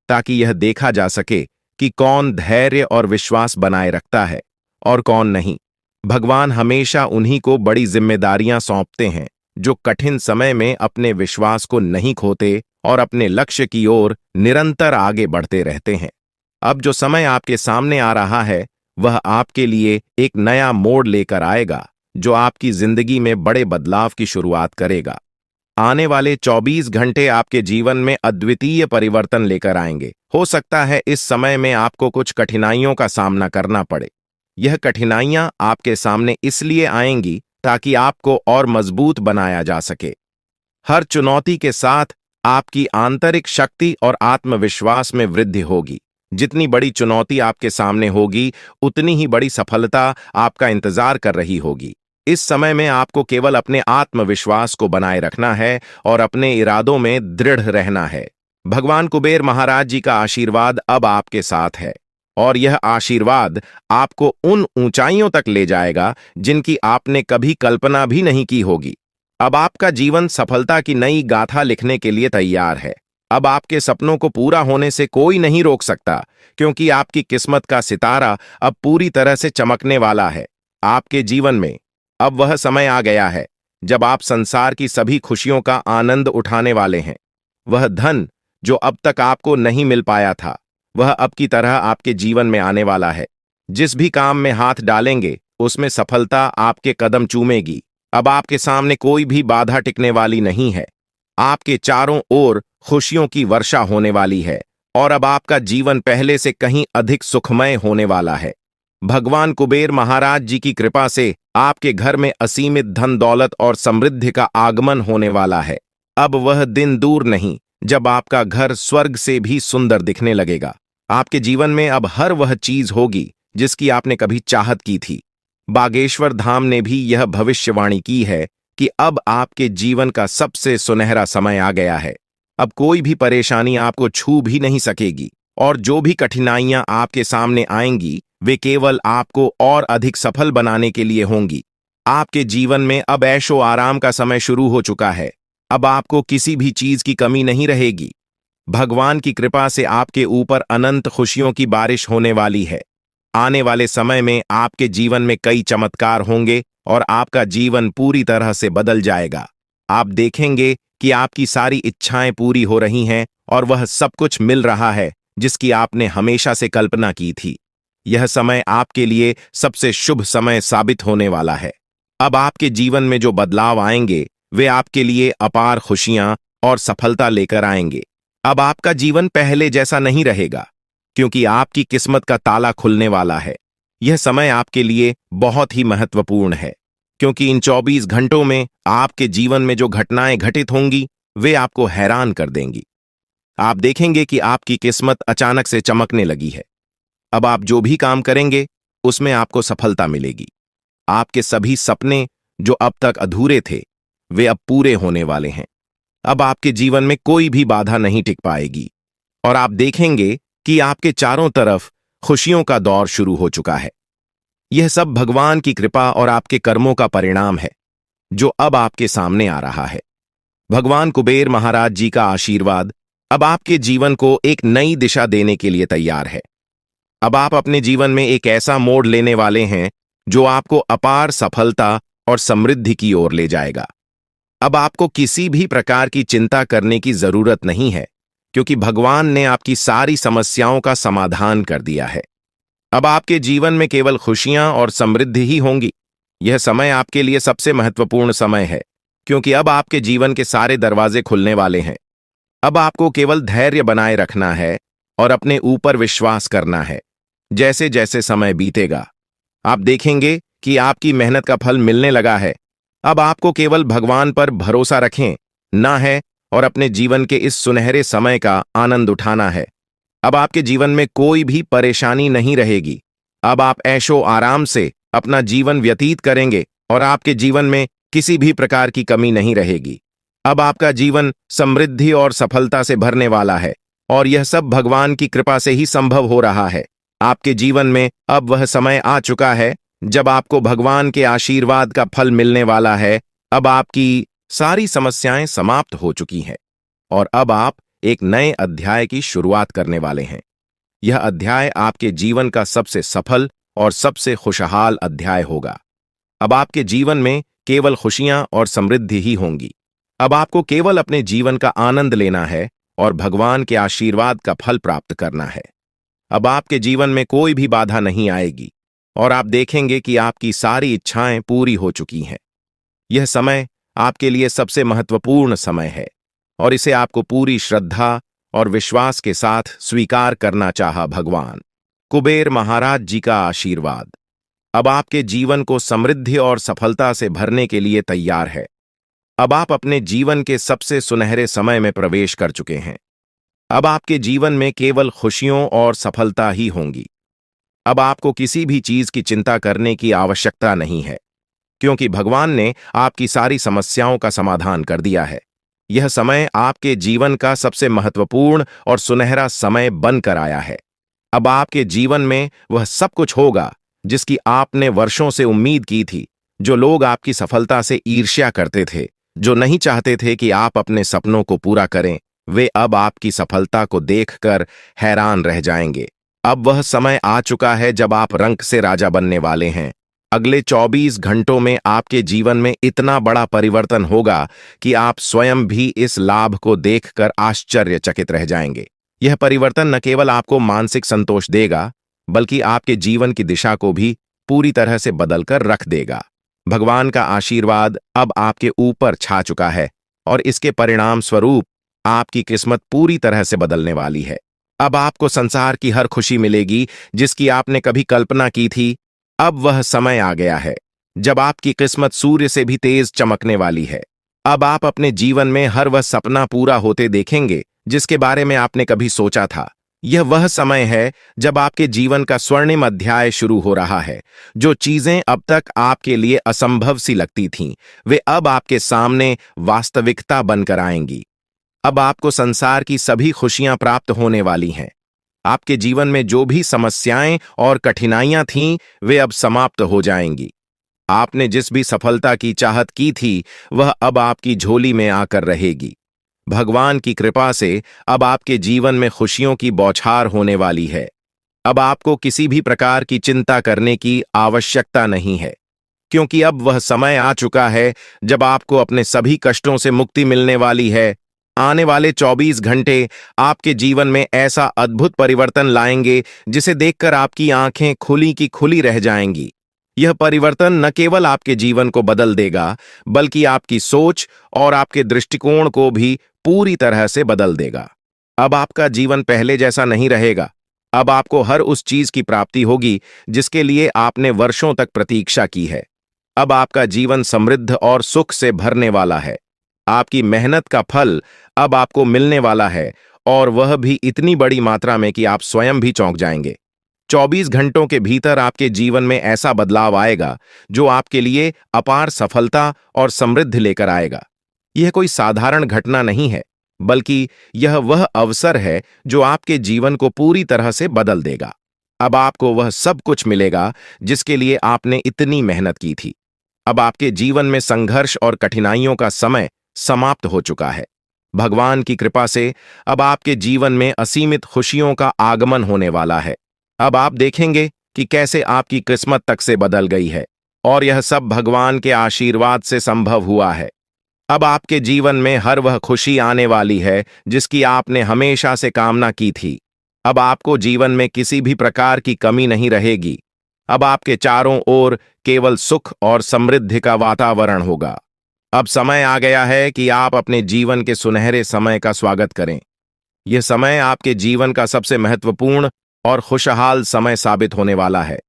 [SPEAKER 2] ताकि यह देखा जा सके कि कौन धैर्य और विश्वास बनाए रखता है और कौन नहीं। भगवान हमेशा उन्हीं को बड़ी जिम्मेदारियां सौंपते हैं जो कठिन समय में अपने विश्वास को नहीं खोते और अपने लक्ष्य की ओर निरंतर आगे बढ़ते रहते हैं। अब जो समय आपके सामने आ रहा है, वह आपके लिए एक नया मोड़ लेकर आएगा, जो आपकी जिंदगी में बड़े बदलाव की शुरुआत करेगा। आने वाले 24 घंटे आपके जीवन में अद्वितीय परिवर्तन लेकर आएंगे। हो सकता है इस समय में आपको कुछ कठिनाइयों का सामना करना पड़े। यह कठिनाइयां आपके सामने इसलिए आएंगी ताकि आपको और मजबूत बनाया जा सके। हर चुनौती के साथ आपकी आंतरिक शक्ति और आत्मविश्वास में वृद्धि होगी। जितनी बड़ी चुनौती आपके सामने होगी, उतनी ही बड़ी सफलता आपका इंतजार कर रही होगी। इस समय में आपको केवल अपने आत्मविश्वास को बनाए रखना है और अपने इरादों में दृढ़ रहना है। भगवान कुबेर महाराज जी का आशीर्वाद अब आपके साथ है और यह आशीर्वाद आपको उन ऊंचाइयों तक ले जाएगा जिनकी आपने कभी कल्पना भी नहीं की होगी। अब आपका जीवन सफलता की नई गाथा लिखने के लिए तैयार है। अब आपके सपनों को पूरा होने से कोई नहीं रोक सकता, क्योंकि आपकी किस्मत का सितारा अब पूरी तरह से चमकने वाला है। आपके जीवन में अब वह समय आ गया है जब आप संसार की सभी खुशियों का आनंद उठाने वाले हैं। वह धन जो अब तक आपको नहीं मिल पाया था, वह अब की तरह आपके जीवन में आने वाला है। जिस भी काम में हाथ डालेंगे, उसमें सफलता आपके कदम चूमेगी। अब आपके सामने कोई भी बाधा टिकने वाली नहीं है। आपके चारों ओर खुशियों की वर्षा होने वाली है और अब आपका जीवन पहले से कहीं अधिक सुखमय होने वाला है। भगवान कुबेर महाराज जी की कृपा से आपके घर में असीमित धन दौलत और समृद्धि का आगमन होने वाला है। अब वह दिन दूर नहीं जब आपका घर स्वर्ग से भी सुंदर दिखने लगेगा। आपके जीवन में अब हर वह चीज होगी जिसकी आपने कभी चाहत की थी। बागेश्वर धाम ने भी यह भविष्यवाणी की है कि अब आपके जीवन का सबसे सुनहरा समय आ गया है। अब कोई भी परेशानी आपको छू भी नहीं सकेगी और जो भी कठिनाइयां आपके सामने आएंगी, वे केवल आपको और अधिक सफल बनाने के लिए होंगी। आपके जीवन में अब ऐशो आराम का समय शुरू हो चुका है। अब आपको किसी भी चीज की कमी नहीं रहेगी। भगवान की कृपा से आपके ऊपर अनंत खुशियों की बारिश होने वाली है। आने वाले समय में आपके जीवन में कई चमत्कार होंगे और आपका जीवन पूरी तरह से बदल जाएगा। आप देखेंगे कि आपकी सारी इच्छाएं पूरी हो रही हैं और वह सब कुछ मिल रहा है जिसकी आपने हमेशा से कल्पना की थी। यह समय आपके लिए सबसे शुभ समय साबित होने वाला है। अब आपके जीवन में जो बदलाव आएंगे, वे आपके लिए अपार खुशियां और सफलता लेकर आएंगे। अब आपका जीवन पहले जैसा नहीं रहेगा, क्योंकि आपकी किस्मत का ताला खुलने वाला है। यह समय आपके लिए बहुत ही महत्वपूर्ण है, क्योंकि इन 24 घंटों में आपके जीवन में जो घटनाएं घटित होंगी, वे आपको हैरान कर देंगी। आप देखेंगे कि आपकी किस्मत अचानक से चमकने लगी है। अब आप जो भी काम करेंगे, उसमें आपको सफलता मिलेगी। आपके सभी सपने जो अब तक अधूरे थे, वे अब पूरे होने वाले हैं। अब आपके जीवन में कोई भी बाधा नहीं टिक पाएगी और आप देखेंगे कि आपके चारों तरफ खुशियों का दौर शुरू हो चुका है। यह सब भगवान की कृपा और आपके कर्मों का परिणाम है, जो अब आपके सामने आ रहा है। भगवान कुबेर महाराज जी का आशीर्वाद अब आपके जीवन को एक नई दिशा देने के लिए तैयार है। अब आप अपने जीवन में एक ऐसा मोड़ लेने वाले हैं जो आपको अपार सफलता और समृद्धि की ओर ले जाएगा। अब आपको किसी भी प्रकार की चिंता करने की जरूरत नहीं है, क्योंकि भगवान ने आपकी सारी समस्याओं का समाधान कर दिया है। अब आपके जीवन में केवल खुशियां और समृद्धि ही होंगी। यह समय आपके लिए सबसे महत्वपूर्ण समय है, क्योंकि अब आपके जीवन के सारे दरवाजे खुलने वाले हैं। अब आपको केवल धैर्य बनाए रखना है और अपने ऊपर विश्वास करना है। जैसे जैसे समय बीतेगा, आप देखेंगे कि आपकी मेहनत का फल मिलने लगा है। अब आपको केवल भगवान पर भरोसा रखें ना है और अपने जीवन के इस सुनहरे समय का आनंद उठाना है। अब आपके जीवन में कोई भी परेशानी नहीं रहेगी। अब आप ऐशो आराम से अपना जीवन व्यतीत करेंगे और आपके जीवन में किसी भी प्रकार की कमी नहीं रहेगी। अब आपका जीवन समृद्धि और सफलता से भरने वाला है और यह सब भगवान की कृपा से ही संभव हो रहा है। आपके जीवन में अब वह समय आ चुका है जब आपको भगवान के आशीर्वाद का फल मिलने वाला है। अब आपकी सारी समस्याएं समाप्त हो चुकी हैं और अब आप एक नए अध्याय की शुरुआत करने वाले हैं। यह अध्याय आपके जीवन का सबसे सफल और सबसे खुशहाल अध्याय होगा। अब आपके जीवन में केवल खुशियां और समृद्धि ही होंगी। अब आपको केवल अपने जीवन का आनंद लेना है और भगवान के आशीर्वाद का फल प्राप्त करना है। अब आपके जीवन में कोई भी बाधा नहीं आएगी और आप देखेंगे कि आपकी सारी इच्छाएं पूरी हो चुकी हैं। यह समय आपके लिए सबसे महत्वपूर्ण समय है और इसे आपको पूरी श्रद्धा और विश्वास के साथ स्वीकार करना चाहा। भगवान कुबेर महाराज जी का आशीर्वाद अब आपके जीवन को समृद्धि और सफलता से भरने के लिए तैयार है। अब आप अपने जीवन के सबसे सुनहरे समय में प्रवेश कर चुके हैं। अब आपके जीवन में केवल खुशियों और सफलता ही होंगी। अब आपको किसी भी चीज की चिंता करने की आवश्यकता नहीं है, क्योंकि भगवान ने आपकी सारी समस्याओं का समाधान कर दिया है। यह समय आपके जीवन का सबसे महत्वपूर्ण और सुनहरा समय बनकर आया है। अब आपके जीवन में वह सब कुछ होगा जिसकी आपने वर्षों से उम्मीद की थी। जो लोग आपकी सफलता से ईर्ष्या करते थे, जो नहीं चाहते थे कि आप अपने सपनों को पूरा करें, वे अब आपकी सफलता को देखकर हैरान रह जाएंगे। अब वह समय आ चुका है जब आप रंक से राजा बनने वाले हैं। अगले 24 घंटों में आपके जीवन में इतना बड़ा परिवर्तन होगा कि आप स्वयं भी इस लाभ को देखकर आश्चर्यचकित रह जाएंगे। यह परिवर्तन न केवल आपको मानसिक संतोष देगा, बल्कि आपके जीवन की दिशा को भी पूरी तरह से बदलकर रख देगा। भगवान का आशीर्वाद अब आपके ऊपर छा चुका है और इसके परिणाम स्वरूप आपकी किस्मत पूरी तरह से बदलने वाली है। अब आपको संसार की हर खुशी मिलेगी जिसकी आपने कभी कल्पना की थी। अब वह समय आ गया है जब आपकी किस्मत सूर्य से भी तेज चमकने वाली है। अब आप अपने जीवन में हर वह सपना पूरा होते देखेंगे जिसके बारे में आपने कभी सोचा था। यह वह समय है जब आपके जीवन का स्वर्णिम अध्याय शुरू हो रहा है। जो चीजें अब तक आपके लिए असंभव सी लगती थीं, वे अब आपके सामने वास्तविकता बनकर आएंगी। अब आपको संसार की सभी खुशियां प्राप्त होने वाली हैं। आपके जीवन में जो भी समस्याएं और कठिनाइयां थीं, वे अब समाप्त हो जाएंगी। आपने जिस भी सफलता की चाहत की थी, वह अब आपकी झोली में आकर रहेगी। भगवान की कृपा से अब आपके जीवन में खुशियों की बौछार होने वाली है। अब आपको किसी भी प्रकार की चिंता करने की आवश्यकता नहीं है, क्योंकि अब वह समय आ चुका है जब आपको अपने सभी कष्टों से मुक्ति मिलने वाली है। आने वाले 24 घंटे आपके जीवन में ऐसा अद्भुत परिवर्तन लाएंगे जिसे देखकर आपकी आंखें खुली की खुली रह जाएंगी। यह परिवर्तन न केवल आपके जीवन को बदल देगा, बल्कि आपकी सोच और आपके दृष्टिकोण को भी पूरी तरह से बदल देगा। अब आपका जीवन पहले जैसा नहीं रहेगा। अब आपको हर उस चीज की प्राप्ति होगी जिसके लिए आपने वर्षों तक प्रतीक्षा की है। अब आपका जीवन समृद्ध और सुख से भरने वाला है। आपकी मेहनत का फल अब आपको मिलने वाला है, और वह भी इतनी बड़ी मात्रा में कि आप स्वयं भी चौंक जाएंगे। 24 घंटों के भीतर आपके जीवन में ऐसा बदलाव आएगा जो आपके लिए अपार सफलता और समृद्धि लेकर आएगा। यह कोई साधारण घटना नहीं है, बल्कि यह वह अवसर है जो आपके जीवन को पूरी तरह से बदल देगा। अब आपको वह सब कुछ मिलेगा जिसके लिए आपने इतनी मेहनत की थी। अब आपके जीवन में संघर्ष और कठिनाइयों का समय समाप्त हो चुका है। भगवान की कृपा से अब आपके जीवन में असीमित खुशियों का आगमन होने वाला है। अब आप देखेंगे कि कैसे आपकी किस्मत तक से बदल गई है, और यह सब भगवान के आशीर्वाद से संभव हुआ है। अब आपके जीवन में हर वह खुशी आने वाली है जिसकी आपने हमेशा से कामना की थी। अब आपको जीवन में किसी भी प्रकार की कमी नहीं रहेगी। अब आपके चारों ओर केवल सुख और समृद्धि का वातावरण होगा। अब समय आ गया है कि आप अपने जीवन के सुनहरे समय का स्वागत करें। यह समय आपके जीवन का सबसे महत्वपूर्ण और खुशहाल समय साबित होने वाला है।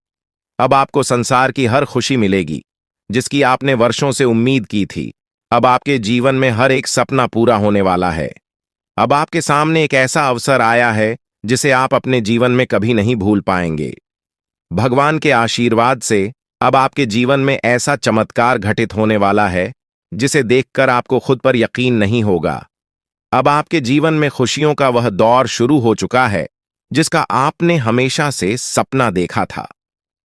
[SPEAKER 2] अब आपको संसार की हर खुशी मिलेगी जिसकी आपने वर्षों से उम्मीद की थी। अब आपके जीवन में हर एक सपना पूरा होने वाला है। अब आपके सामने एक ऐसा अवसर आया है जिसे आप अपने जीवन में कभी नहीं भूल पाएंगे। भगवान के आशीर्वाद से अब आपके जीवन में ऐसा चमत्कार घटित होने वाला है जिसे देखकर आपको खुद पर यकीन नहीं होगा। अब आपके जीवन में खुशियों का वह दौर शुरू हो चुका है जिसका आपने हमेशा से सपना देखा था।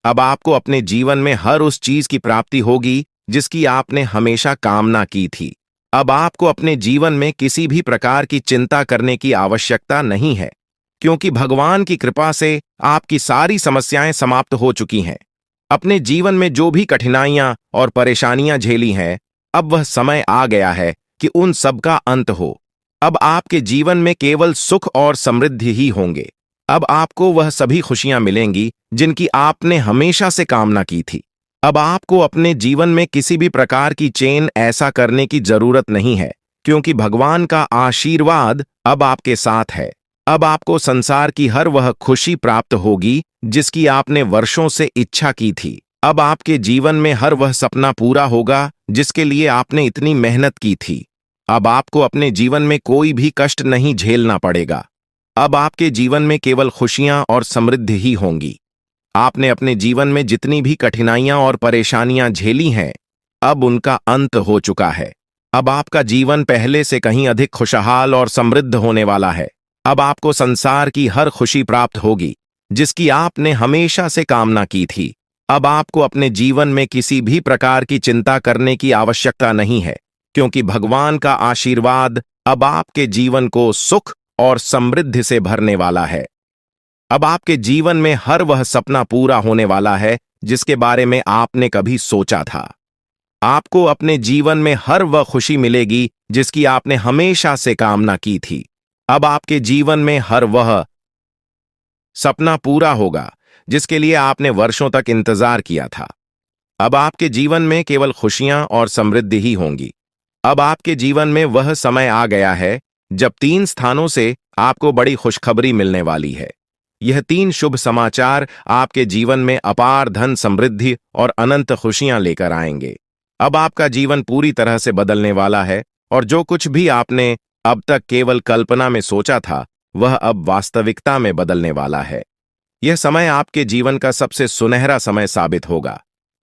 [SPEAKER 2] अब आपको अपने जीवन में हर उस चीज की प्राप्ति होगी जिसकी आपने हमेशा कामना की थी। अब आपको अपने जीवन में किसी भी प्रकार की चिंता करने की आवश्यकता नहीं है, क्योंकि भगवान की कृपा से आपकी सारी समस्याएं समाप्त हो चुकी हैं। अपने जीवन में जो भी कठिनाइयां और परेशानियां झेली हैं, अब वह समय आ गया है कि उन सब का अंत हो। अब आपके जीवन में केवल सुख और समृद्धि ही होंगे। अब आपको वह सभी खुशियां मिलेंगी जिनकी आपने हमेशा से कामना की थी। अब आपको अपने जीवन में किसी भी प्रकार की चेन ऐसा करने की जरूरत नहीं है, क्योंकि भगवान का आशीर्वाद अब आपके साथ है। अब आपको संसार की हर वह खुशी प्राप्त होगी जिसकी आपने वर्षों से इच्छा की थी। अब आपके जीवन में हर वह सपना पूरा होगा जिसके लिए आपने इतनी मेहनत की थी। अब आपको अपने जीवन में कोई भी कष्ट नहीं झेलना पड़ेगा। अब आपके जीवन में केवल खुशियां और समृद्धि ही होंगी। आपने अपने जीवन में जितनी भी कठिनाइयां और परेशानियां झेली हैं, अब उनका अंत हो चुका है। अब आपका जीवन पहले से कहीं अधिक खुशहाल और समृद्ध होने वाला है। अब आपको संसार की हर खुशी प्राप्त होगी जिसकी आपने हमेशा से कामना की थी। अब आपको अपने जीवन में किसी भी प्रकार की चिंता करने की आवश्यकता नहीं है, क्योंकि भगवान का आशीर्वाद अब आपके जीवन को सुख और समृद्धि से भरने वाला है। अब आपके जीवन में हर वह सपना पूरा होने वाला है जिसके बारे में आपने कभी सोचा था। आपको अपने जीवन में हर वह खुशी मिलेगी जिसकी आपने हमेशा से कामना की थी। अब आपके जीवन में हर वह सपना पूरा होगा जिसके लिए आपने वर्षों तक इंतजार किया था। अब आपके जीवन में केवल खुशियां और समृद्धि ही होंगी। अब आपके जीवन में वह समय आ गया है जब 3 स्थानों से आपको बड़ी खुशखबरी मिलने वाली है। यह 3 शुभ समाचार आपके जीवन में अपार धन, समृद्धि और अनंत खुशियां लेकर आएंगे। अब आपका जीवन पूरी तरह से बदलने वाला है और जो कुछ भी आपने अब तक केवल कल्पना में सोचा था, वह अब वास्तविकता में बदलने वाला है। यह समय आपके जीवन का सबसे सुनहरा समय साबित होगा,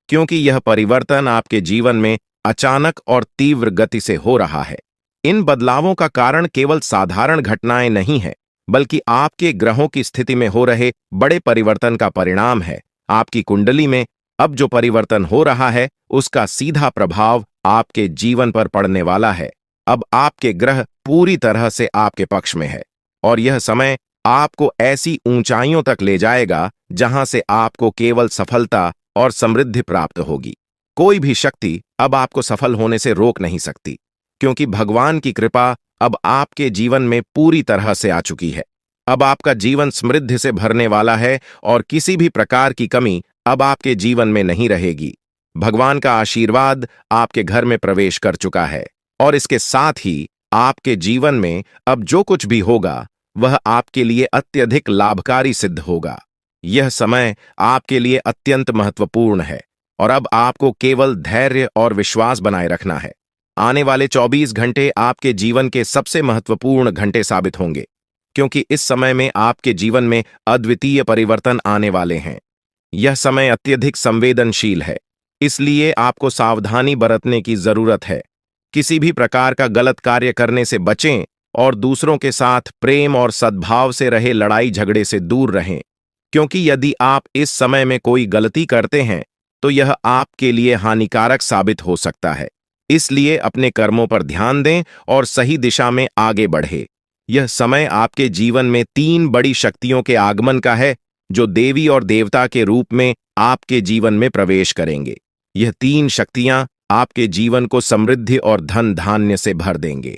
[SPEAKER 2] क्योंकि यह परिवर्तन आपके जीवन में अचानक और तीव्र गति से हो रहा है। इन बदलावों का कारण केवल साधारण घटनाएं नहीं है, बल्कि आपके ग्रहों की स्थिति में हो रहे बड़े परिवर्तन का परिणाम है। आपकी कुंडली में अब जो परिवर्तन हो रहा है, उसका सीधा प्रभाव आपके जीवन पर पड़ने वाला है। अब आपके ग्रह पूरी तरह से आपके पक्ष में है और यह समय आपको ऐसी ऊंचाइयों तक ले जाएगा जहां से आपको केवल सफलता और समृद्धि प्राप्त होगी। कोई भी शक्ति अब आपको सफल होने से रोक नहीं सकती, क्योंकि भगवान की कृपा अब आपके जीवन में पूरी तरह से आ चुकी है। अब आपका जीवन समृद्धि से भरने वाला है और किसी भी प्रकार की कमी अब आपके जीवन में नहीं रहेगी। भगवान का आशीर्वाद आपके घर में प्रवेश कर चुका है और इसके साथ ही आपके जीवन में अब जो कुछ भी होगा वह आपके लिए अत्यधिक लाभकारी सिद्ध होगा। यह समय आपके लिए अत्यंत महत्वपूर्ण है और अब आपको केवल धैर्य और विश्वास बनाए रखना है। आने वाले 24 घंटे आपके जीवन के सबसे महत्वपूर्ण घंटे साबित होंगे, क्योंकि इस समय में आपके जीवन में अद्वितीय परिवर्तन आने वाले हैं। यह समय अत्यधिक संवेदनशील है, इसलिए आपको सावधानी बरतने की जरूरत है। किसी भी प्रकार का गलत कार्य करने से बचें और दूसरों के साथ प्रेम और सद्भाव से रहे लड़ाई झगड़े से दूर रहें, क्योंकि यदि आप इस समय में कोई गलती करते हैं तो यह आपके लिए हानिकारक साबित हो सकता है। इसलिए अपने कर्मों पर ध्यान दें और सही दिशा में आगे बढ़े। यह समय आपके जीवन में 3 बड़ी शक्तियों के आगमन का है, जो देवी और देवता के रूप में आपके जीवन में प्रवेश करेंगे। यह 3 शक्तियां आपके जीवन को समृद्धि और धन धान्य से भर देंगे।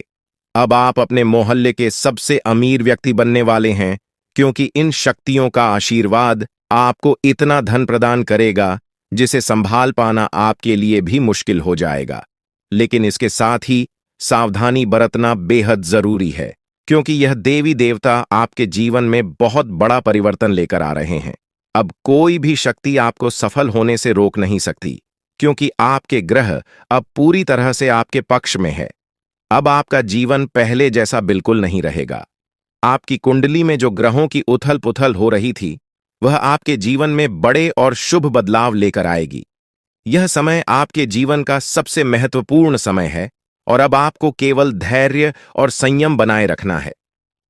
[SPEAKER 2] अब आप अपने मोहल्ले के सबसे अमीर व्यक्ति बनने वाले हैं, क्योंकि इन शक्तियों का आशीर्वाद आपको इतना धन प्रदान करेगा जिसे संभाल पाना आपके लिए भी मुश्किल हो जाएगा। लेकिन इसके साथ ही सावधानी बरतना बेहद जरूरी है, क्योंकि यह देवी देवता आपके जीवन में बहुत बड़ा परिवर्तन लेकर आ रहे हैं। अब कोई भी शक्ति आपको सफल होने से रोक नहीं सकती, क्योंकि आपके ग्रह अब पूरी तरह से आपके पक्ष में है। अब आपका जीवन पहले जैसा बिल्कुल नहीं रहेगा। आपकी कुंडली में जो ग्रहों की उथल पुथल हो रही थी, वह आपके जीवन में बड़े और शुभ बदलाव लेकर आएगी। यह समय आपके जीवन का सबसे महत्वपूर्ण समय है और अब आपको केवल धैर्य और संयम बनाए रखना है।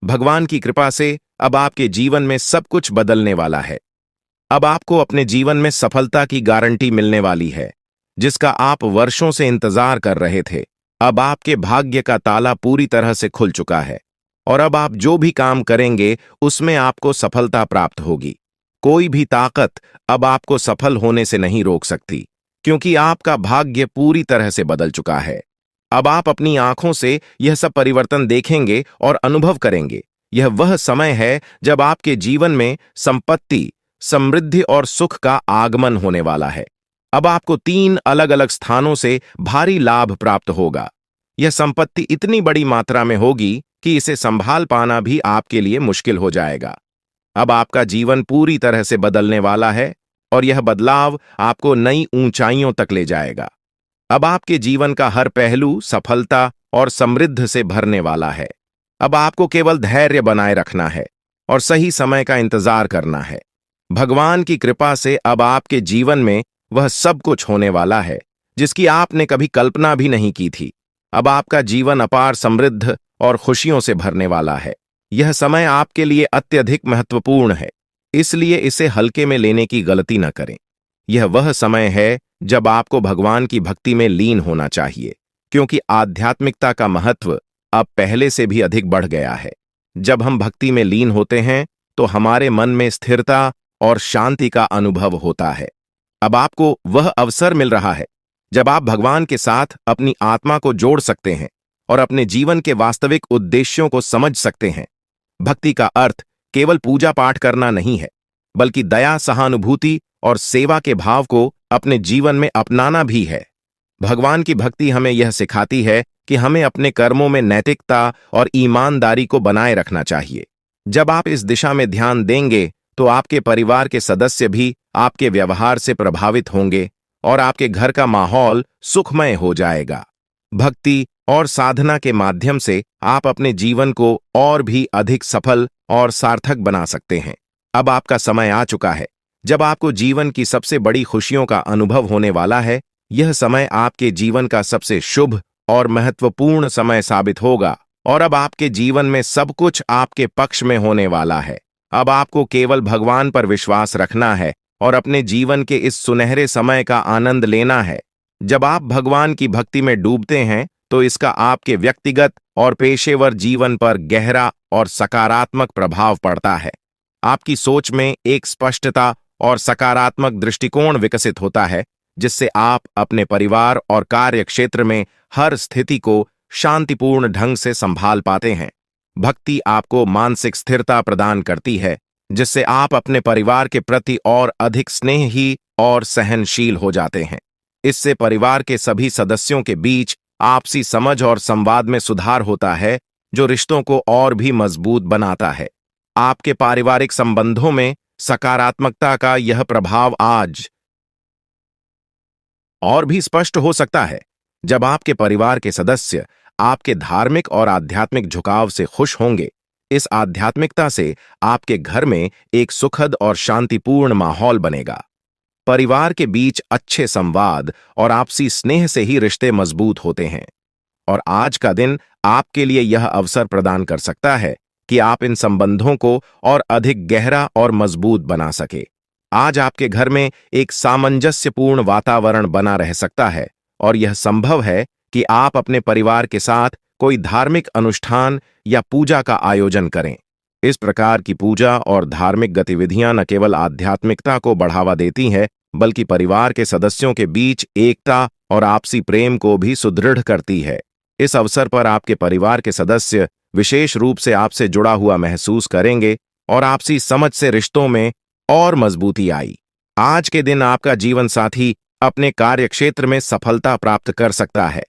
[SPEAKER 2] भगवान की कृपा से अब आपके जीवन में सब कुछ बदलने वाला है। अब आपको अपने जीवन में सफलता की गारंटी मिलने वाली है, जिसका आप वर्षों से इंतजार कर रहे थे। अब आपके भाग्य का ताला पूरी तरह से खुल चुका है और अब आप जो भी काम करेंगे उसमें आपको सफलता प्राप्त होगी। कोई भी ताकत अब आपको सफल होने से नहीं रोक सकती, क्योंकि आपका भाग्य पूरी तरह से बदल चुका है। अब आप अपनी आंखों से यह सब परिवर्तन देखेंगे और अनुभव करेंगे। यह वह समय है जब आपके जीवन में संपत्ति, समृद्धि और सुख का आगमन होने वाला है। अब आपको 3 अलग-अलग स्थानों से भारी लाभ प्राप्त होगा। यह संपत्ति इतनी बड़ी मात्रा में होगी कि इसे संभाल पाना भी आपके लिए मुश्किल हो जाएगा। अब आपका जीवन पूरी तरह से बदलने वाला है और यह बदलाव आपको नई ऊंचाइयों तक ले जाएगा। अब आपके जीवन का हर पहलू सफलता और समृद्धि से भरने वाला है। अब आपको केवल धैर्य बनाए रखना है और सही समय का इंतजार करना है। भगवान की कृपा से अब आपके जीवन में वह सब कुछ होने वाला है जिसकी आपने कभी कल्पना भी नहीं की थी। अब आपका जीवन अपार समृद्ध और खुशियों से भरने वाला है। यह समय आपके लिए अत्यधिक महत्वपूर्ण है, इसलिए इसे हल्के में लेने की गलती न करें। यह वह समय है जब आपको भगवान की भक्ति में लीन होना चाहिए, क्योंकि आध्यात्मिकता का महत्व अब पहले से भी अधिक बढ़ गया है। जब हम भक्ति में लीन होते हैं तो हमारे मन में स्थिरता और शांति का अनुभव होता है। अब आपको वह अवसर मिल रहा है जब आप भगवान के साथ अपनी आत्मा को जोड़ सकते हैं और अपने जीवन के वास्तविक उद्देश्यों को समझ सकते हैं। भक्ति का अर्थ केवल पूजा पाठ करना नहीं है, बल्कि दया, सहानुभूति और सेवा के भाव को अपने जीवन में अपनाना भी है। भगवान की भक्ति हमें यह सिखाती है कि हमें अपने कर्मों में नैतिकता और ईमानदारी को बनाए रखना चाहिए। जब आप इस दिशा में ध्यान देंगे तो आपके परिवार के सदस्य भी आपके व्यवहार से प्रभावित होंगे और आपके घर का माहौल सुखमय हो जाएगा। भक्ति और साधना के माध्यम से आप अपने जीवन को और भी अधिक सफल और सार्थक बना सकते हैं। अब आपका समय आ चुका है जब आपको जीवन की सबसे बड़ी खुशियों का अनुभव होने वाला है। यह समय आपके जीवन का सबसे शुभ और महत्वपूर्ण समय साबित होगा और अब आपके जीवन में सब कुछ आपके पक्ष में होने वाला है। अब आपको केवल भगवान पर विश्वास रखना है और अपने जीवन के इस सुनहरे समय का आनंद लेना है। जब आप भगवान की भक्ति में डूबते हैं तो इसका आपके व्यक्तिगत और पेशेवर जीवन पर गहरा और सकारात्मक प्रभाव पड़ता है। आपकी सोच में एक स्पष्टता और सकारात्मक दृष्टिकोण विकसित होता है, जिससे आप अपने परिवार और कार्य क्षेत्र में हर स्थिति को शांतिपूर्ण ढंग से संभाल पाते हैं। भक्ति आपको मानसिक स्थिरता प्रदान करती है, जिससे आप अपने परिवार के प्रति और अधिक स्नेही और सहनशील हो जाते हैं। इससे परिवार के सभी सदस्यों के बीच आपसी समझ और संवाद में सुधार होता है, जो रिश्तों को और भी मजबूत बनाता है। आपके पारिवारिक संबंधों में सकारात्मकता का यह प्रभाव आज और भी स्पष्ट हो सकता है जब आपके परिवार के सदस्य आपके धार्मिक और आध्यात्मिक झुकाव से खुश होंगे। इस आध्यात्मिकता से आपके घर में एक सुखद और शांतिपूर्ण माहौल बनेगा। परिवार के बीच अच्छे संवाद और आपसी स्नेह से ही रिश्ते मजबूत होते हैं और आज का दिन आपके लिए यह अवसर प्रदान कर सकता है कि आप इन संबंधों को और अधिक गहरा और मजबूत बना सके। आज आपके घर में एक सामंजस्यपूर्ण वातावरण बना रह सकता है और यह संभव है कि आप अपने परिवार के साथ कोई धार्मिक अनुष्ठान या पूजा का आयोजन करें। इस प्रकार की पूजा और धार्मिक गतिविधियां न केवल आध्यात्मिकता को बढ़ावा देती हैं, बल्कि परिवार के सदस्यों के बीच एकता और आपसी प्रेम को भी सुदृढ़ करती है। इस अवसर पर आपके परिवार के सदस्य विशेष रूप से आपसे जुड़ा हुआ महसूस करेंगे और आपसी समझ से रिश्तों में और मजबूती आई। आज के दिन आपका जीवन साथी अपने कार्य क्षेत्र में सफलता प्राप्त कर सकता है।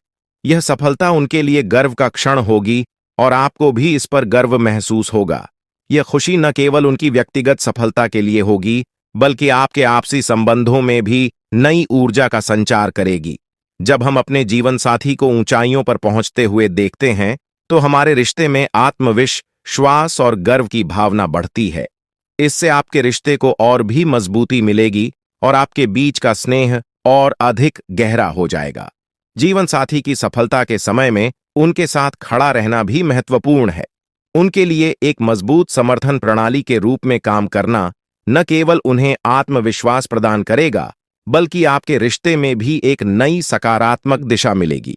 [SPEAKER 2] यह सफलता उनके लिए गर्व का क्षण होगी और आपको भी इस पर गर्व महसूस होगा। यह खुशी न केवल उनकी व्यक्तिगत सफलता के लिए होगी, बल्कि आपके आपसी संबंधों में भी नई ऊर्जा का संचार करेगी। जब हम अपने जीवन साथी को ऊंचाइयों पर पहुंचते हुए देखते हैं तो हमारे रिश्ते में आत्मविश्वास और गर्व की भावना बढ़ती है। इससे आपके रिश्ते को और भी मजबूती मिलेगी और आपके बीच का स्नेह और अधिक गहरा हो जाएगा। जीवन साथी की सफलता के समय में उनके साथ खड़ा रहना भी महत्वपूर्ण है। उनके लिए एक मजबूत समर्थन प्रणाली के रूप में काम करना न केवल उन्हें आत्मविश्वास प्रदान करेगा, बल्कि आपके रिश्ते में भी एक नई सकारात्मक दिशा मिलेगी।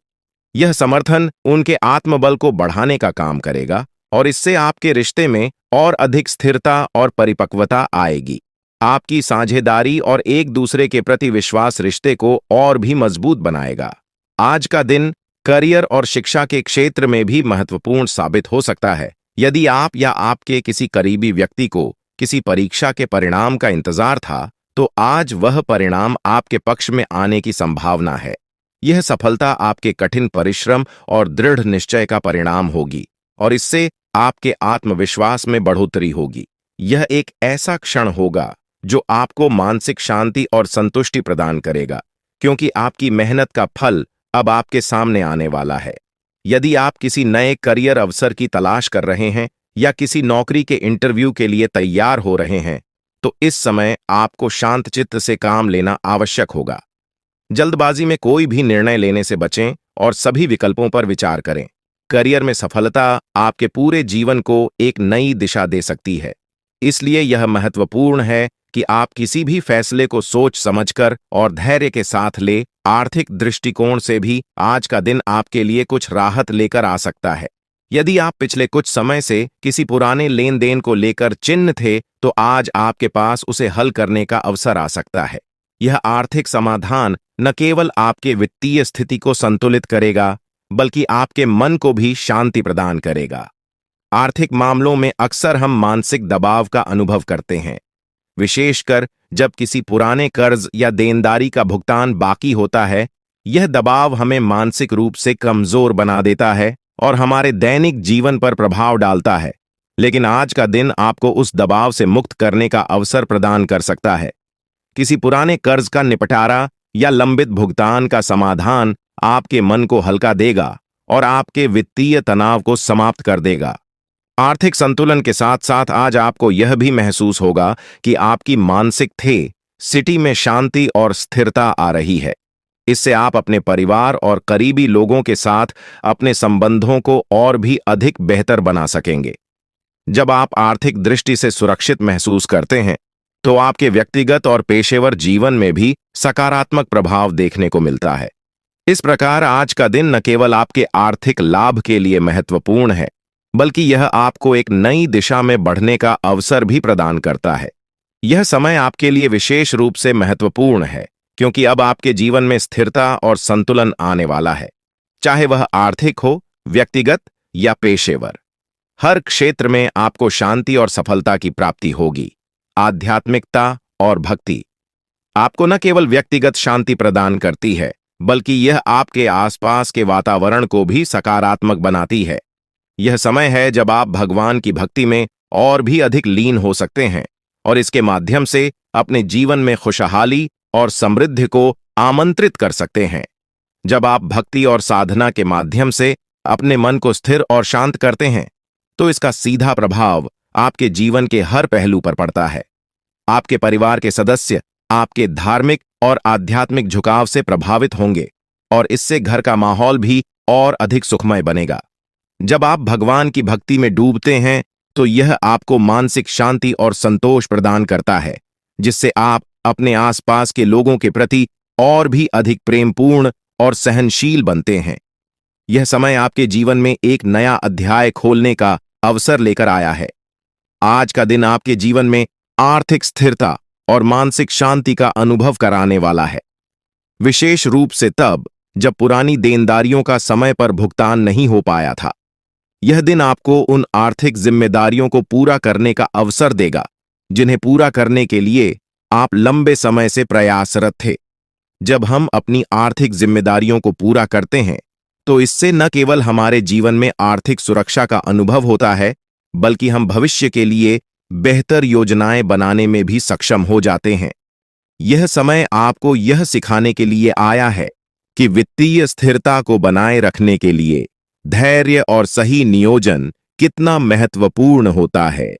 [SPEAKER 2] यह समर्थन उनके आत्मबल को बढ़ाने का काम करेगा और इससे आपके रिश्ते में और अधिक स्थिरता और परिपक्वता आएगी। आपकी साझेदारी और एक दूसरे के प्रति विश्वास रिश्ते को और भी मजबूत बनाएगा। आज का दिन करियर और शिक्षा के क्षेत्र में भी महत्वपूर्ण साबित हो सकता है। यदि आप या आपके किसी करीबी व्यक्ति को किसी परीक्षा के परिणाम का इंतजार था, तो आज वह परिणाम आपके पक्ष में आने की संभावना है। यह सफलता आपके कठिन परिश्रम और दृढ़ निश्चय का परिणाम होगी और इससे आपके आत्मविश्वास में बढ़ोतरी होगी। यह एक ऐसा क्षण होगा जो आपको मानसिक शांति और संतुष्टि प्रदान करेगा, क्योंकि आपकी मेहनत का फल अब आपके सामने आने वाला है। यदि आप किसी नए करियर अवसर की तलाश कर रहे हैं या किसी नौकरी के इंटरव्यू के लिए तैयार हो रहे हैं, तो इस समय आपको शांत चित्त से काम लेना आवश्यक होगा। जल्दबाजी में कोई भी निर्णय लेने से बचें और सभी विकल्पों पर विचार करें। करियर में सफलता आपके पूरे जीवन को एक नई दिशा दे सकती है। इसलिए यह महत्वपूर्ण है कि आप किसी भी फैसले को सोच समझकर और धैर्य के साथ ले। आर्थिक दृष्टिकोण से भी आज का दिन आपके लिए कुछ राहत लेकर आ सकता है। यदि आप पिछले कुछ समय से किसी पुराने लेन देन को लेकर चिंतित थे, तो आज आपके पास उसे हल करने का अवसर आ सकता है। यह आर्थिक समाधान न केवल आपके वित्तीय स्थिति को संतुलित करेगा, बल्कि आपके मन को भी शांति प्रदान करेगा। आर्थिक मामलों में अक्सर हम मानसिक दबाव का अनुभव करते हैं, विशेषकर जब किसी पुराने कर्ज या देनदारी का भुगतान बाकी होता है। यह दबाव हमें मानसिक रूप से कमजोर बना देता है और हमारे दैनिक जीवन पर प्रभाव डालता है। लेकिन आज का दिन आपको उस दबाव से मुक्त करने का अवसर प्रदान कर सकता है। किसी पुराने कर्ज का निपटारा या लंबित भुगतान का समाधान आपके मन को हल्का देगा और आपके वित्तीय तनाव को समाप्त कर देगा। आर्थिक संतुलन के साथ साथ आज आपको यह भी महसूस होगा कि आपकी मानसिक स्थिति में शांति और स्थिरता आ रही है। इससे आप अपने परिवार और करीबी लोगों के साथ अपने संबंधों को और भी अधिक बेहतर बना सकेंगे। जब आप आर्थिक दृष्टि से सुरक्षित महसूस करते हैं, तो आपके व्यक्तिगत और पेशेवर जीवन में भी सकारात्मक प्रभाव देखने को मिलता है। इस प्रकार आज का दिन न केवल आपके आर्थिक लाभ के लिए महत्वपूर्ण है, बल्कि यह आपको एक नई दिशा में बढ़ने का अवसर भी प्रदान करता है। यह समय आपके लिए विशेष रूप से महत्वपूर्ण है, क्योंकि अब आपके जीवन में स्थिरता और संतुलन आने वाला है, चाहे वह आर्थिक हो, व्यक्तिगत या पेशेवर। हर क्षेत्र में आपको शांति और सफलता की प्राप्ति होगी। आध्यात्मिकता और भक्ति आपको न केवल व्यक्तिगत शांति प्रदान करती है, बल्कि यह आपके आसपास के वातावरण को भी सकारात्मक बनाती है। यह समय है जब आप भगवान की भक्ति में और भी अधिक लीन हो सकते हैं और इसके माध्यम से अपने जीवन में खुशहाली और समृद्धि को आमंत्रित कर सकते हैं। जब आप भक्ति और साधना के माध्यम से अपने मन को स्थिर और शांत करते हैं, तो इसका सीधा प्रभाव आपके जीवन के हर पहलू पर पड़ता है। आपके परिवार के सदस्य आपके धार्मिक और आध्यात्मिक झुकाव से प्रभावित होंगे और इससे घर का माहौल भी और अधिक सुखमय बनेगा। जब आप भगवान की भक्ति में डूबते हैं, तो यह आपको मानसिक शांति और संतोष प्रदान करता है, जिससे आप अपने आसपास के लोगों के प्रति और भी अधिक प्रेमपूर्ण और सहनशील बनते हैं। यह समय आपके जीवन में एक नया अध्याय खोलने का अवसर लेकर आया है। आज का दिन आपके जीवन में आर्थिक स्थिरता और मानसिक शांति का अनुभव कराने वाला है, विशेष रूप से तब जब पुरानी देनदारियों का समय पर भुगतान नहीं हो पाया था। यह दिन आपको उन आर्थिक जिम्मेदारियों को पूरा करने का अवसर देगा, जिन्हें पूरा करने के लिए आप लंबे समय से प्रयासरत थे। जब हम अपनी आर्थिक जिम्मेदारियों को पूरा करते हैं, तो इससे न केवल हमारे जीवन में आर्थिक सुरक्षा का अनुभव होता है, बल्कि हम भविष्य के लिए बेहतर योजनाएं बनाने में भी सक्षम हो जाते हैं। यह समय आपको यह सिखाने के लिए आया है कि वित्तीय स्थिरता को बनाए रखने के लिए धैर्य और सही नियोजन कितना महत्वपूर्ण होता है।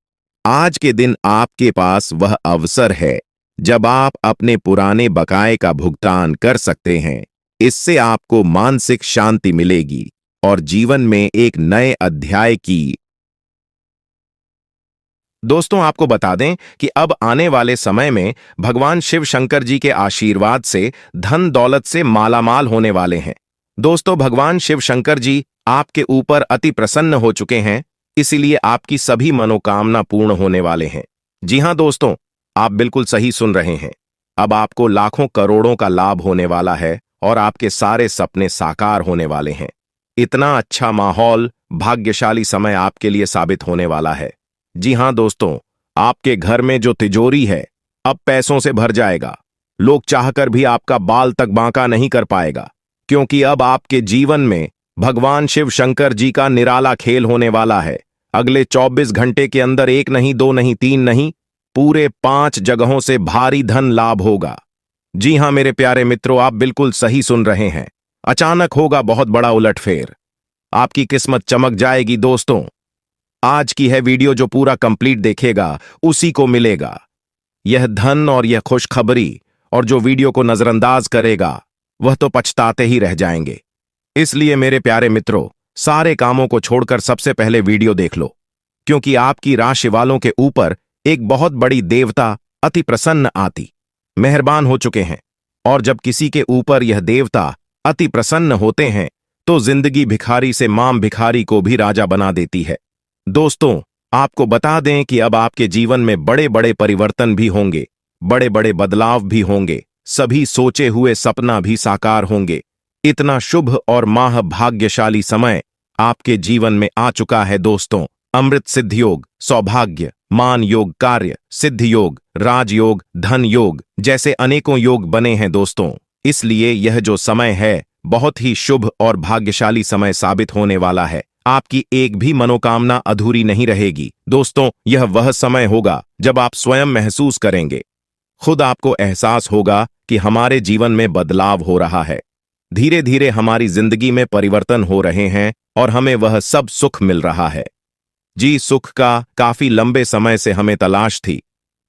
[SPEAKER 2] आज के दिन आपके पास वह अवसर है जब आप अपने पुराने बकाये का भुगतान कर सकते हैं, इससे आपको मानसिक शांति मिलेगी और जीवन में एक नए अध्याय की। दोस्तों, आपको बता दें कि अब आने वाले समय में भगवान शिव शंकर जी के आशीर्वाद से धन दौलत से मालामाल होने वाले हैं। दोस्तों, भगवान शिव शंकर जी आपके ऊपर अति प्रसन्न हो चुके हैं, इसीलिए आपकी सभी मनोकामना पूर्ण होने वाले हैं। जी हां दोस्तों, आप बिल्कुल सही सुन रहे हैं। अब आपको लाखों करोड़ों का लाभ होने वाला है और आपके सारे सपने साकार होने वाले हैं। इतना अच्छा माहौल, भाग्यशाली समय आपके लिए साबित होने वाला है। जी हां दोस्तों, आपके घर में जो तिजोरी है अब पैसों से भर जाएगा। लोग चाहकर भी आपका बाल तक बांका नहीं कर पाएगा, क्योंकि अब आपके जीवन में भगवान शिव शंकर जी का निराला खेल होने वाला है। अगले 24 घंटे के अंदर एक नहीं, दो नहीं, तीन नहीं, पूरे 5 जगहों से भारी धन लाभ होगा। जी हां मेरे प्यारे मित्रों, आप बिल्कुल सही सुन रहे हैं। अचानक होगा बहुत बड़ा उलटफेर, आपकी किस्मत चमक जाएगी। दोस्तों, आज की है वीडियो, जो पूरा कंप्लीट देखेगा उसी को मिलेगा यह धन और यह खुशखबरी, और जो वीडियो को नजरअंदाज करेगा वह तो पछताते ही रह जाएंगे। इसलिए मेरे प्यारे मित्रों, सारे कामों को छोड़कर सबसे पहले वीडियो देख लो, क्योंकि आपकी राशि वालों के ऊपर एक बहुत बड़ी देवता अति प्रसन्न आती मेहरबान हो चुके हैं। और जब किसी के ऊपर यह देवता अति प्रसन्न होते हैं तो जिंदगी भिखारी से माम भिखारी को भी राजा बना देती है। दोस्तों, आपको बता दें कि अब आपके जीवन में बड़े बड़े परिवर्तन भी होंगे, बड़े बड़े बदलाव भी होंगे, सभी सोचे हुए सपना भी साकार होंगे। इतना शुभ और माह भाग्यशाली समय आपके जीवन में आ चुका है। दोस्तों, अमृत सिद्ध योग, सौभाग्य, मान योग, कार्य सिद्धि योग, राजयोग, धन योग जैसे अनेकों योग बने हैं। दोस्तों, इसलिए यह जो समय है बहुत ही शुभ और भाग्यशाली समय साबित होने वाला है। आपकी एक भी मनोकामना अधूरी नहीं रहेगी। दोस्तों, यह वह समय होगा जब आप स्वयं महसूस करेंगे, खुद आपको एहसास होगा कि हमारे जीवन में बदलाव हो रहा है। धीरे धीरे हमारी जिंदगी में परिवर्तन हो रहे हैं और हमें वह सब सुख मिल रहा है। जी, सुख का काफी लंबे समय से हमें तलाश थी।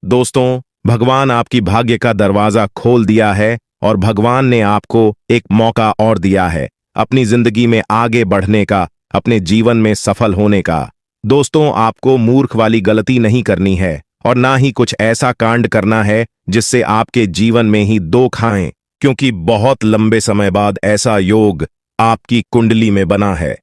[SPEAKER 2] दोस्तों, भगवान आपकी भाग्य का दरवाजा खोल दिया है और भगवान ने आपको एक मौका और दिया है अपनी जिंदगी में आगे बढ़ने का, अपने जीवन में सफल होने का। दोस्तों, आपको मूर्ख वाली गलती नहीं करनी है और ना ही कुछ ऐसा कांड करना है जिससे आपके जीवन में ही दो खाएं, क्योंकि बहुत लंबे समय बाद ऐसा योग आपकी कुंडली में बना है।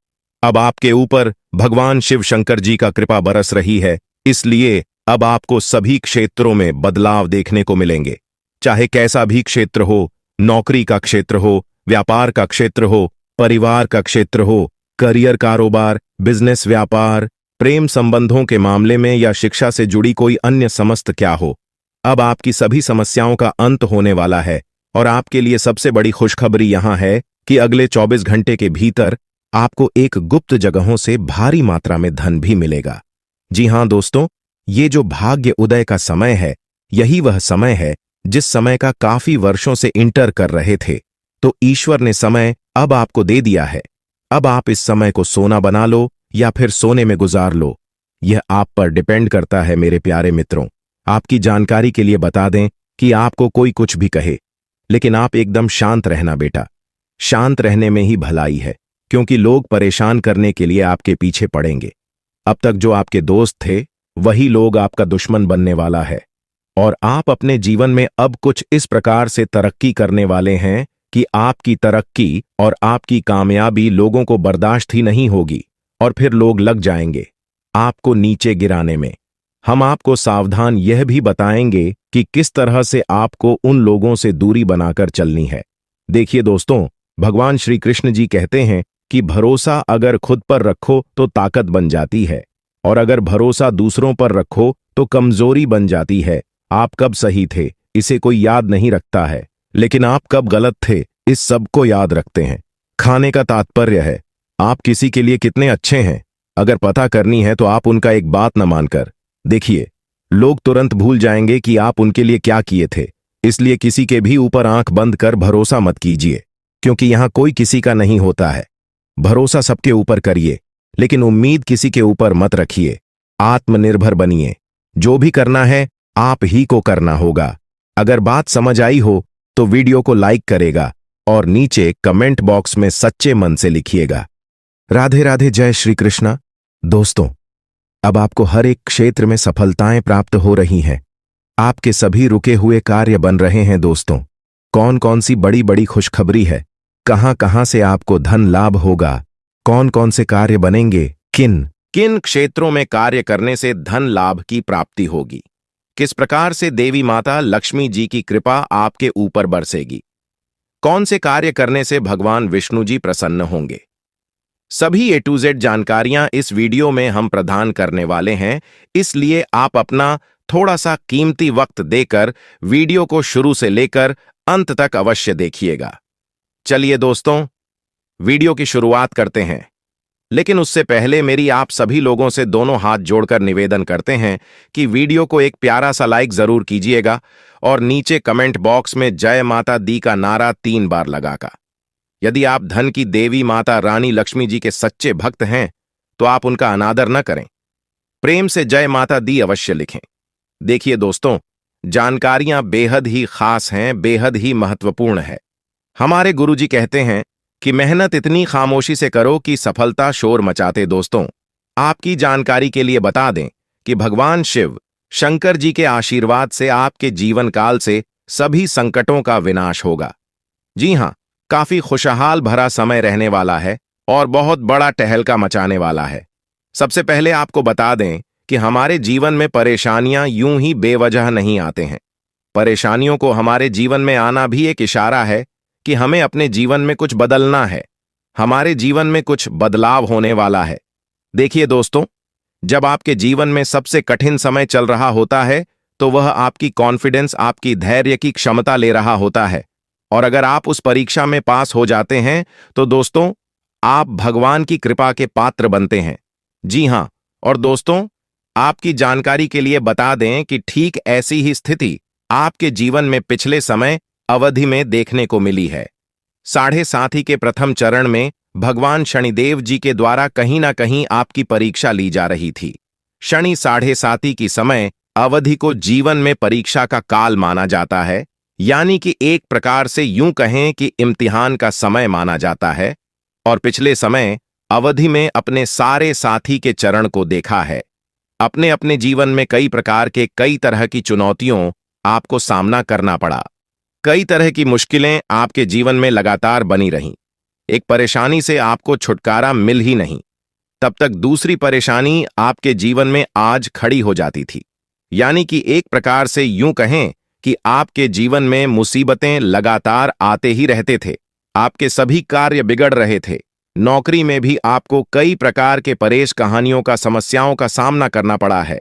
[SPEAKER 2] अब आपके ऊपर भगवान शिव शंकर जी का कृपा बरस रही है, इसलिए अब आपको सभी क्षेत्रों में बदलाव देखने को मिलेंगे। चाहे कैसा भी क्षेत्र हो, नौकरी का क्षेत्र हो, व्यापार का क्षेत्र हो, परिवार का क्षेत्र हो, करियर, कारोबार, बिजनेस, व्यापार, प्रेम संबंधों के मामले में या शिक्षा से जुड़ी कोई अन्य समस्त क्या हो, अब आपकी सभी समस्याओं का अंत होने वाला है। और आपके लिए सबसे बड़ी खुशखबरी यहां है कि अगले 24 घंटे के भीतर आपको एक गुप्त जगहों से भारी मात्रा में धन भी मिलेगा। जी हां दोस्तों, ये जो भाग्य उदय का समय है, यही वह समय है जिस समय का काफी वर्षों से इंटर कर रहे थे। तो ईश्वर ने समय अब आपको दे दिया है। अब आप इस समय को सोना बना लो या फिर सोने में गुजार लो, यह आप पर डिपेंड करता है। मेरे प्यारे मित्रों, आपकी जानकारी के लिए बता दें कि आपको कोई कुछ भी कहे, लेकिन आप एकदम शांत रहना बेटा। शांत रहने में ही भलाई है, क्योंकि लोग परेशान करने के लिए आपके पीछे पड़ेंगे। अब तक जो आपके दोस्त थे वही लोग आपका दुश्मन बनने वाला है, और आप अपने जीवन में अब कुछ इस प्रकार से तरक्की करने वाले हैं कि आपकी तरक्की और आपकी कामयाबी लोगों को बर्दाश्त ही नहीं होगी, और फिर लोग लग जाएंगे आपको नीचे गिराने में। हम आपको सावधान यह भी बताएंगे कि किस तरह से आपको उन लोगों से दूरी बनाकर चलनी है। देखिए दोस्तों, भगवान श्री कृष्ण जी कहते हैं कि भरोसा अगर खुद पर रखो तो ताकत बन जाती है, और अगर भरोसा दूसरों पर रखो तो कमजोरी बन जाती है। आप कब सही थे इसे कोई याद नहीं रखता है, लेकिन आप कब गलत थे इस सब को याद रखते हैं। खाने का तात्पर्य है आप किसी के लिए कितने अच्छे हैं। अगर पता करनी है तो आप उनका एक बात न मानकर देखिए, लोग तुरंत भूल जाएंगे कि आप उनके लिए क्या किए थे। इसलिए किसी के भी ऊपर आंख बंद कर भरोसा मत कीजिए, क्योंकि यहां कोई किसी का नहीं होता है। भरोसा सबके ऊपर करिए, लेकिन उम्मीद किसी के ऊपर मत रखिए। आत्मनिर्भर बनिए, जो भी करना है आप ही को करना होगा। अगर बात समझ आई हो तो वीडियो को लाइक करेगा और नीचे कमेंट बॉक्स में सच्चे मन से लिखिएगा। राधे राधे, जय श्री कृष्णा। दोस्तों, अब आपको हर एक क्षेत्र में सफलताएं प्राप्त हो रही हैं। आपके सभी रुके हुए कार्य बन रहे हैं। दोस्तों, कौन कौन सी बड़ी बड़ी खुशखबरी है, कहां कहां से आपको धन लाभ होगा, कौन कौन से कार्य बनेंगे, किन किन क्षेत्रों में कार्य करने से धन लाभ की प्राप्ति होगी, किस प्रकार से देवी माता लक्ष्मी जी की कृपा आपके ऊपर बरसेगी, कौन से कार्य करने से भगवान विष्णु जी प्रसन्न होंगे, सभी A to Z जानकारियां इस वीडियो में हम प्रदान करने वाले हैं। इसलिए आप अपना थोड़ा सा कीमती वक्त देकर वीडियो को शुरू से लेकर अंत तक अवश्य देखिएगा। चलिए दोस्तों, वीडियो की शुरुआत करते हैं। लेकिन उससे पहले मेरी आप सभी लोगों से दोनों हाथ जोड़कर निवेदन करते हैं कि वीडियो को एक प्यारा सा लाइक जरूर कीजिएगा और नीचे कमेंट बॉक्स में जय माता दी का नारा 3 बार लगाकर। यदि आप धन की देवी माता रानी लक्ष्मी जी के सच्चे भक्त हैं तो आप उनका अनादर न करें, प्रेम से जय माता दी अवश्य लिखें। देखिए दोस्तों, जानकारियां बेहद ही खास हैं, बेहद ही महत्वपूर्ण है। हमारे गुरुजी कहते हैं कि मेहनत इतनी खामोशी से करो कि सफलता शोर मचाते। दोस्तों, आपकी जानकारी के लिए बता दें कि भगवान शिव शंकर जी के आशीर्वाद से आपके जीवन काल से सभी संकटों का विनाश होगा। जी हां, काफी खुशहाल भरा समय रहने वाला है और बहुत बड़ा टहलका मचाने वाला है। सबसे पहले आपको बता दें कि हमारे जीवन में परेशानियां यूं ही बेवजह नहीं आते हैं। परेशानियों को हमारे जीवन में आना भी एक इशारा है कि हमें अपने जीवन में कुछ बदलना है, हमारे जीवन में कुछ बदलाव होने वाला है। देखिए दोस्तों, जब आपके जीवन में सबसे कठिन समय चल रहा होता है तो वह आपकी कॉन्फिडेंस, आपकी धैर्य की क्षमता ले रहा होता है। और अगर आप उस परीक्षा में पास हो जाते हैं तो दोस्तों, आप भगवान की कृपा के पात्र बनते हैं। जी हां, और दोस्तों, आपकी जानकारी के लिए बता दें कि ठीक ऐसी ही स्थिति आपके जीवन में पिछले समय अवधि में देखने को मिली है। 7.5 के प्रथम चरण में भगवान शनिदेव जी के द्वारा कहीं ना कहीं आपकी परीक्षा ली जा रही थी। शनि 7.5 की समय अवधि को जीवन में परीक्षा का काल माना जाता है, यानी कि एक प्रकार से यूं कहें कि इम्तिहान का समय माना जाता है। और पिछले समय अवधि में अपने सारे साथी के चरण को देखा है। अपने अपने जीवन में कई प्रकार के कई तरह की चुनौतियों आपको सामना करना पड़ा। कई तरह की मुश्किलें आपके जीवन में लगातार बनी रहीं। एक परेशानी से आपको छुटकारा मिल ही नहीं, तब तक दूसरी परेशानी आपके जीवन में आज खड़ी हो जाती थी। यानी कि एक प्रकार से यूं कहें कि आपके जीवन में मुसीबतें लगातार आते ही रहते थे। आपके सभी कार्य बिगड़ रहे थे। नौकरी में भी आपको कई प्रकार के परेश कहानियों का, समस्याओं का सामना करना पड़ा है।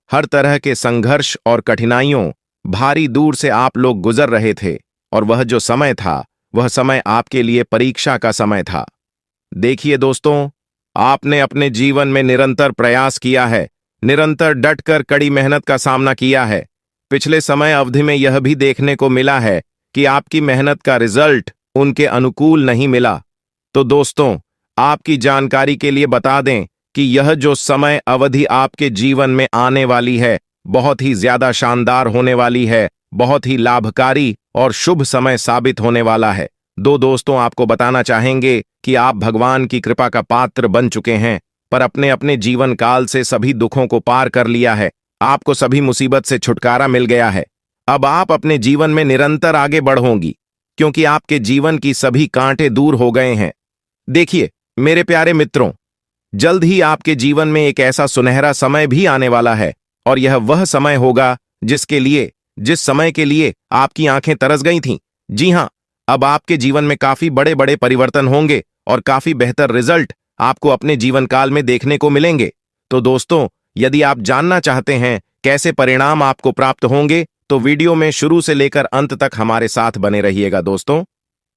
[SPEAKER 2] हर तरह के संघर्ष और कठिनाइयों भारी दूर से आप लोग गुजर रहे थे और वह जो समय था, वह समय आपके लिए परीक्षा का समय था। देखिए दोस्तों, आपने अपने जीवन में निरंतर प्रयास किया है, निरंतर डटकर कड़ी मेहनत का सामना किया है। पिछले समय अवधि में यह भी देखने को मिला है कि आपकी मेहनत का रिजल्ट उनके अनुकूल नहीं मिला। तो दोस्तों, आपकी जानकारी के लिए बता दें कि यह जो समय अवधि आपके जीवन में आने वाली है, बहुत ही ज्यादा शानदार होने वाली है, बहुत ही लाभकारी और शुभ समय साबित होने वाला है। दोस्तों, आपको बताना चाहेंगे कि आप भगवान की कृपा का पात्र बन चुके हैं, पर अपने अपने जीवन काल से सभी दुखों को पार कर लिया है। आपको सभी मुसीबत से छुटकारा मिल गया है। अब आप अपने जीवन में निरंतर आगे बढ़ोगी, क्योंकि आपके जीवन की सभी कांटे दूर हो गए हैं। देखिए मेरे प्यारे मित्रों, जल्द ही आपके जीवन में एक ऐसा सुनहरा समय भी आने वाला है, और यह वह समय होगा जिस समय के लिए आपकी आंखें तरस गई थीं। जी हां, अब आपके जीवन में काफी बड़े बड़े परिवर्तन होंगे और काफी बेहतर रिजल्ट आपको अपने जीवन काल में देखने को मिलेंगे। तो दोस्तों, यदि आप जानना चाहते हैं कैसे परिणाम आपको प्राप्त होंगे तो वीडियो में शुरू से लेकर अंत तक हमारे साथ बने रहिएगा। दोस्तों,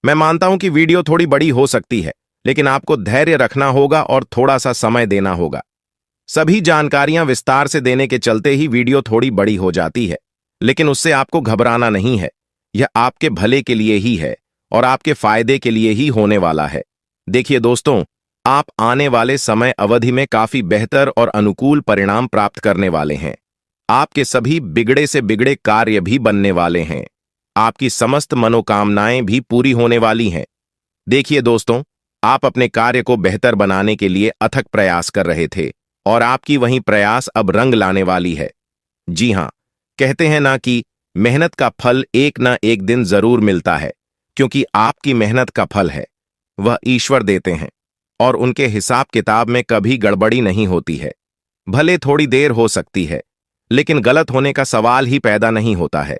[SPEAKER 2] मैं मानता हूं कि वीडियो थोड़ी बड़ी हो सकती है, लेकिन आपको धैर्य रखना होगा और थोड़ा सा समय देना होगा। सभी जानकारियां विस्तार से देने के चलते ही वीडियो थोड़ी बड़ी हो जाती है, लेकिन उससे आपको घबराना नहीं है। यह आपके भले के लिए ही है और आपके फायदे के लिए ही होने वाला है। देखिए दोस्तों, आप आने वाले समय अवधि में काफी बेहतर और अनुकूल परिणाम प्राप्त करने वाले हैं। आपके सभी बिगड़े से बिगड़े कार्य भी बनने वाले हैं। आपकी समस्त मनोकामनाएं भी पूरी होने वाली हैं। देखिए दोस्तों, आप अपने कार्य को बेहतर बनाने के लिए अथक प्रयास कर रहे थे और आपकी वही प्रयास अब रंग लाने वाली है। जी हां, कहते हैं ना कि मेहनत का फल एक ना एक दिन जरूर मिलता है, क्योंकि आपकी मेहनत का फल है वह ईश्वर देते हैं और उनके हिसाब किताब में कभी गड़बड़ी नहीं होती है। भले थोड़ी देर हो सकती है, लेकिन गलत होने का सवाल ही पैदा नहीं होता है।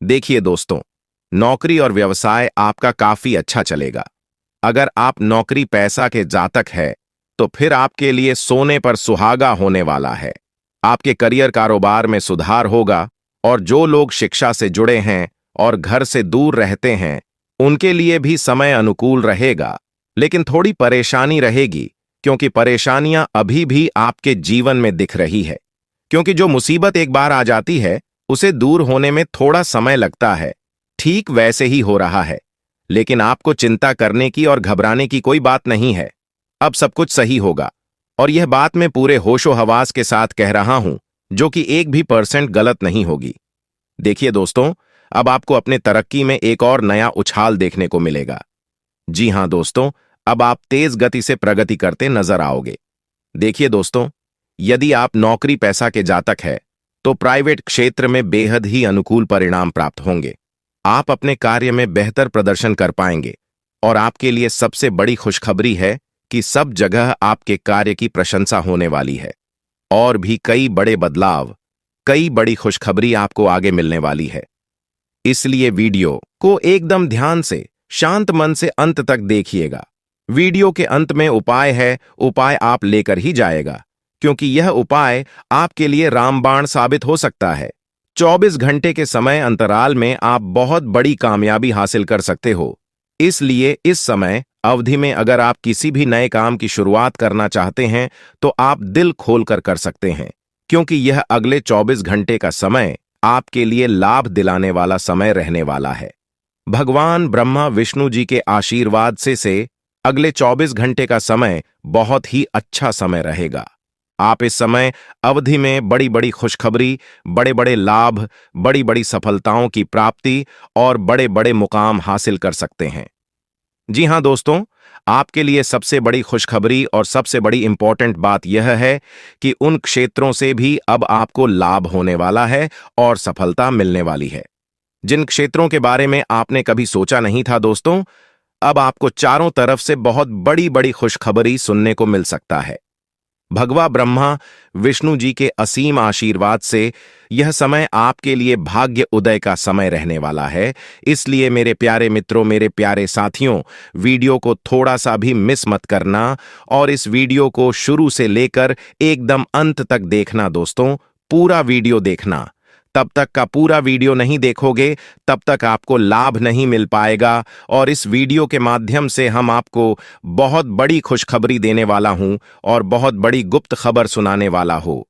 [SPEAKER 2] देखिए दोस्तों, नौकरी और व्यवसाय आपका काफी अच्छा चलेगा। अगर आप नौकरी पैसा के जातक है तो फिर आपके लिए सोने पर सुहागा होने वाला है। आपके करियर कारोबार में सुधार होगा और जो लोग शिक्षा से जुड़े हैं और घर से दूर रहते हैं उनके लिए भी समय अनुकूल रहेगा, लेकिन थोड़ी परेशानी रहेगी, क्योंकि परेशानियां अभी भी आपके जीवन में दिख रही है। क्योंकि जो मुसीबत एक बार आ जाती है उसे दूर होने में थोड़ा समय लगता है। ठीक वैसे ही हो रहा है, लेकिन आपको चिंता करने की और घबराने की कोई बात नहीं है। अब सब कुछ सही होगा, और यह बात मैं पूरे होशो हवास के साथ कह रहा हूं, जो कि 1% भी गलत नहीं होगी। देखिए दोस्तों, अब आपको अपने तरक्की में एक और नया उछाल देखने को मिलेगा। जी हां दोस्तों, अब आप तेज गति से प्रगति करते नजर आओगे। देखिए दोस्तों, यदि आप नौकरी पैसा के जातक है तो प्राइवेट क्षेत्र में बेहद ही अनुकूल परिणाम प्राप्त होंगे। आप अपने कार्य में बेहतर प्रदर्शन कर पाएंगे, और आपके लिए सबसे बड़ी खुशखबरी है कि सब जगह आपके कार्य की प्रशंसा होने वाली है। और भी कई बड़े बदलाव, कई बड़ी खुशखबरी आपको आगे मिलने वाली है। इसलिए वीडियो को एकदम ध्यान से, शांत मन से अंत तक देखिएगा। वीडियो के अंत में उपाय है, उपाय आप लेकर ही जाएगा, क्योंकि यह उपाय आपके लिए रामबाण साबित हो सकता है। 24 घंटे के समय अंतराल में आप बहुत बड़ी कामयाबी हासिल कर सकते हो। इसलिए इस समय अवधि में अगर आप किसी भी नए काम की शुरुआत करना चाहते हैं तो आप दिल खोलकर कर सकते हैं, क्योंकि यह अगले 24 घंटे का समय आपके लिए लाभ दिलाने वाला समय रहने वाला है। भगवान ब्रह्मा विष्णु जी के आशीर्वाद से अगले 24 घंटे का समय बहुत ही अच्छा समय रहेगा। आप इस समय अवधि में बड़ी बड़ी खुशखबरी, बड़े बड़े लाभ, बड़ी बड़ी सफलताओं की प्राप्ति और बड़े बड़े मुकाम हासिल कर सकते हैं। जी हां दोस्तों, आपके लिए सबसे बड़ी खुशखबरी और सबसे बड़ी इंपॉर्टेंट बात यह है कि उन क्षेत्रों से भी अब आपको लाभ होने वाला है और सफलता मिलने वाली है जिन क्षेत्रों के बारे में आपने कभी सोचा नहीं था। दोस्तों, अब आपको चारों तरफ से बहुत बड़ी बड़ी खुशखबरी सुनने को मिल सकता है। भगवा ब्रह्मा विष्णु जी के असीम आशीर्वाद से यह समय आपके लिए भाग्य उदय का समय रहने वाला है। इसलिए मेरे प्यारे मित्रों, मेरे प्यारे साथियों, वीडियो को थोड़ा सा भी मिस मत करना और इस वीडियो को शुरू से लेकर एकदम अंत तक देखना। दोस्तों, पूरा वीडियो देखना। तब तक का पूरा वीडियो नहीं देखोगे तब तक आपको लाभ नहीं मिल पाएगा, और इस वीडियो के माध्यम से हम आपको बहुत बड़ी खुशखबरी देने वाला हूं और बहुत बड़ी गुप्त खबर सुनाने वाला हो।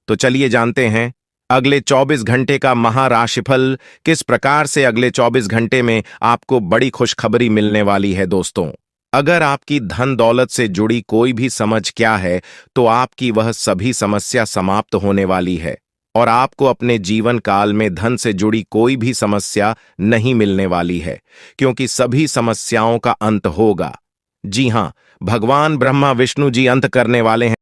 [SPEAKER 2] तो चलिए जानते हैं अगले 24 घंटे का महाराशिफल किस प्रकार से अगले 24 घंटे में आपको बड़ी खुशखबरी मिलने वाली है। दोस्तों, अगर आपकी धन दौलत से जुड़ी कोई भी समझ क्या है तो आपकी वह सभी समस्या समाप्त होने वाली है, और आपको अपने जीवन काल में धन से जुड़ी कोई भी समस्या नहीं मिलने वाली है, क्योंकि सभी समस्याओं का अंत होगा। जी हां, भगवान ब्रह्मा विष्णु जी अंत करने वाले हैं।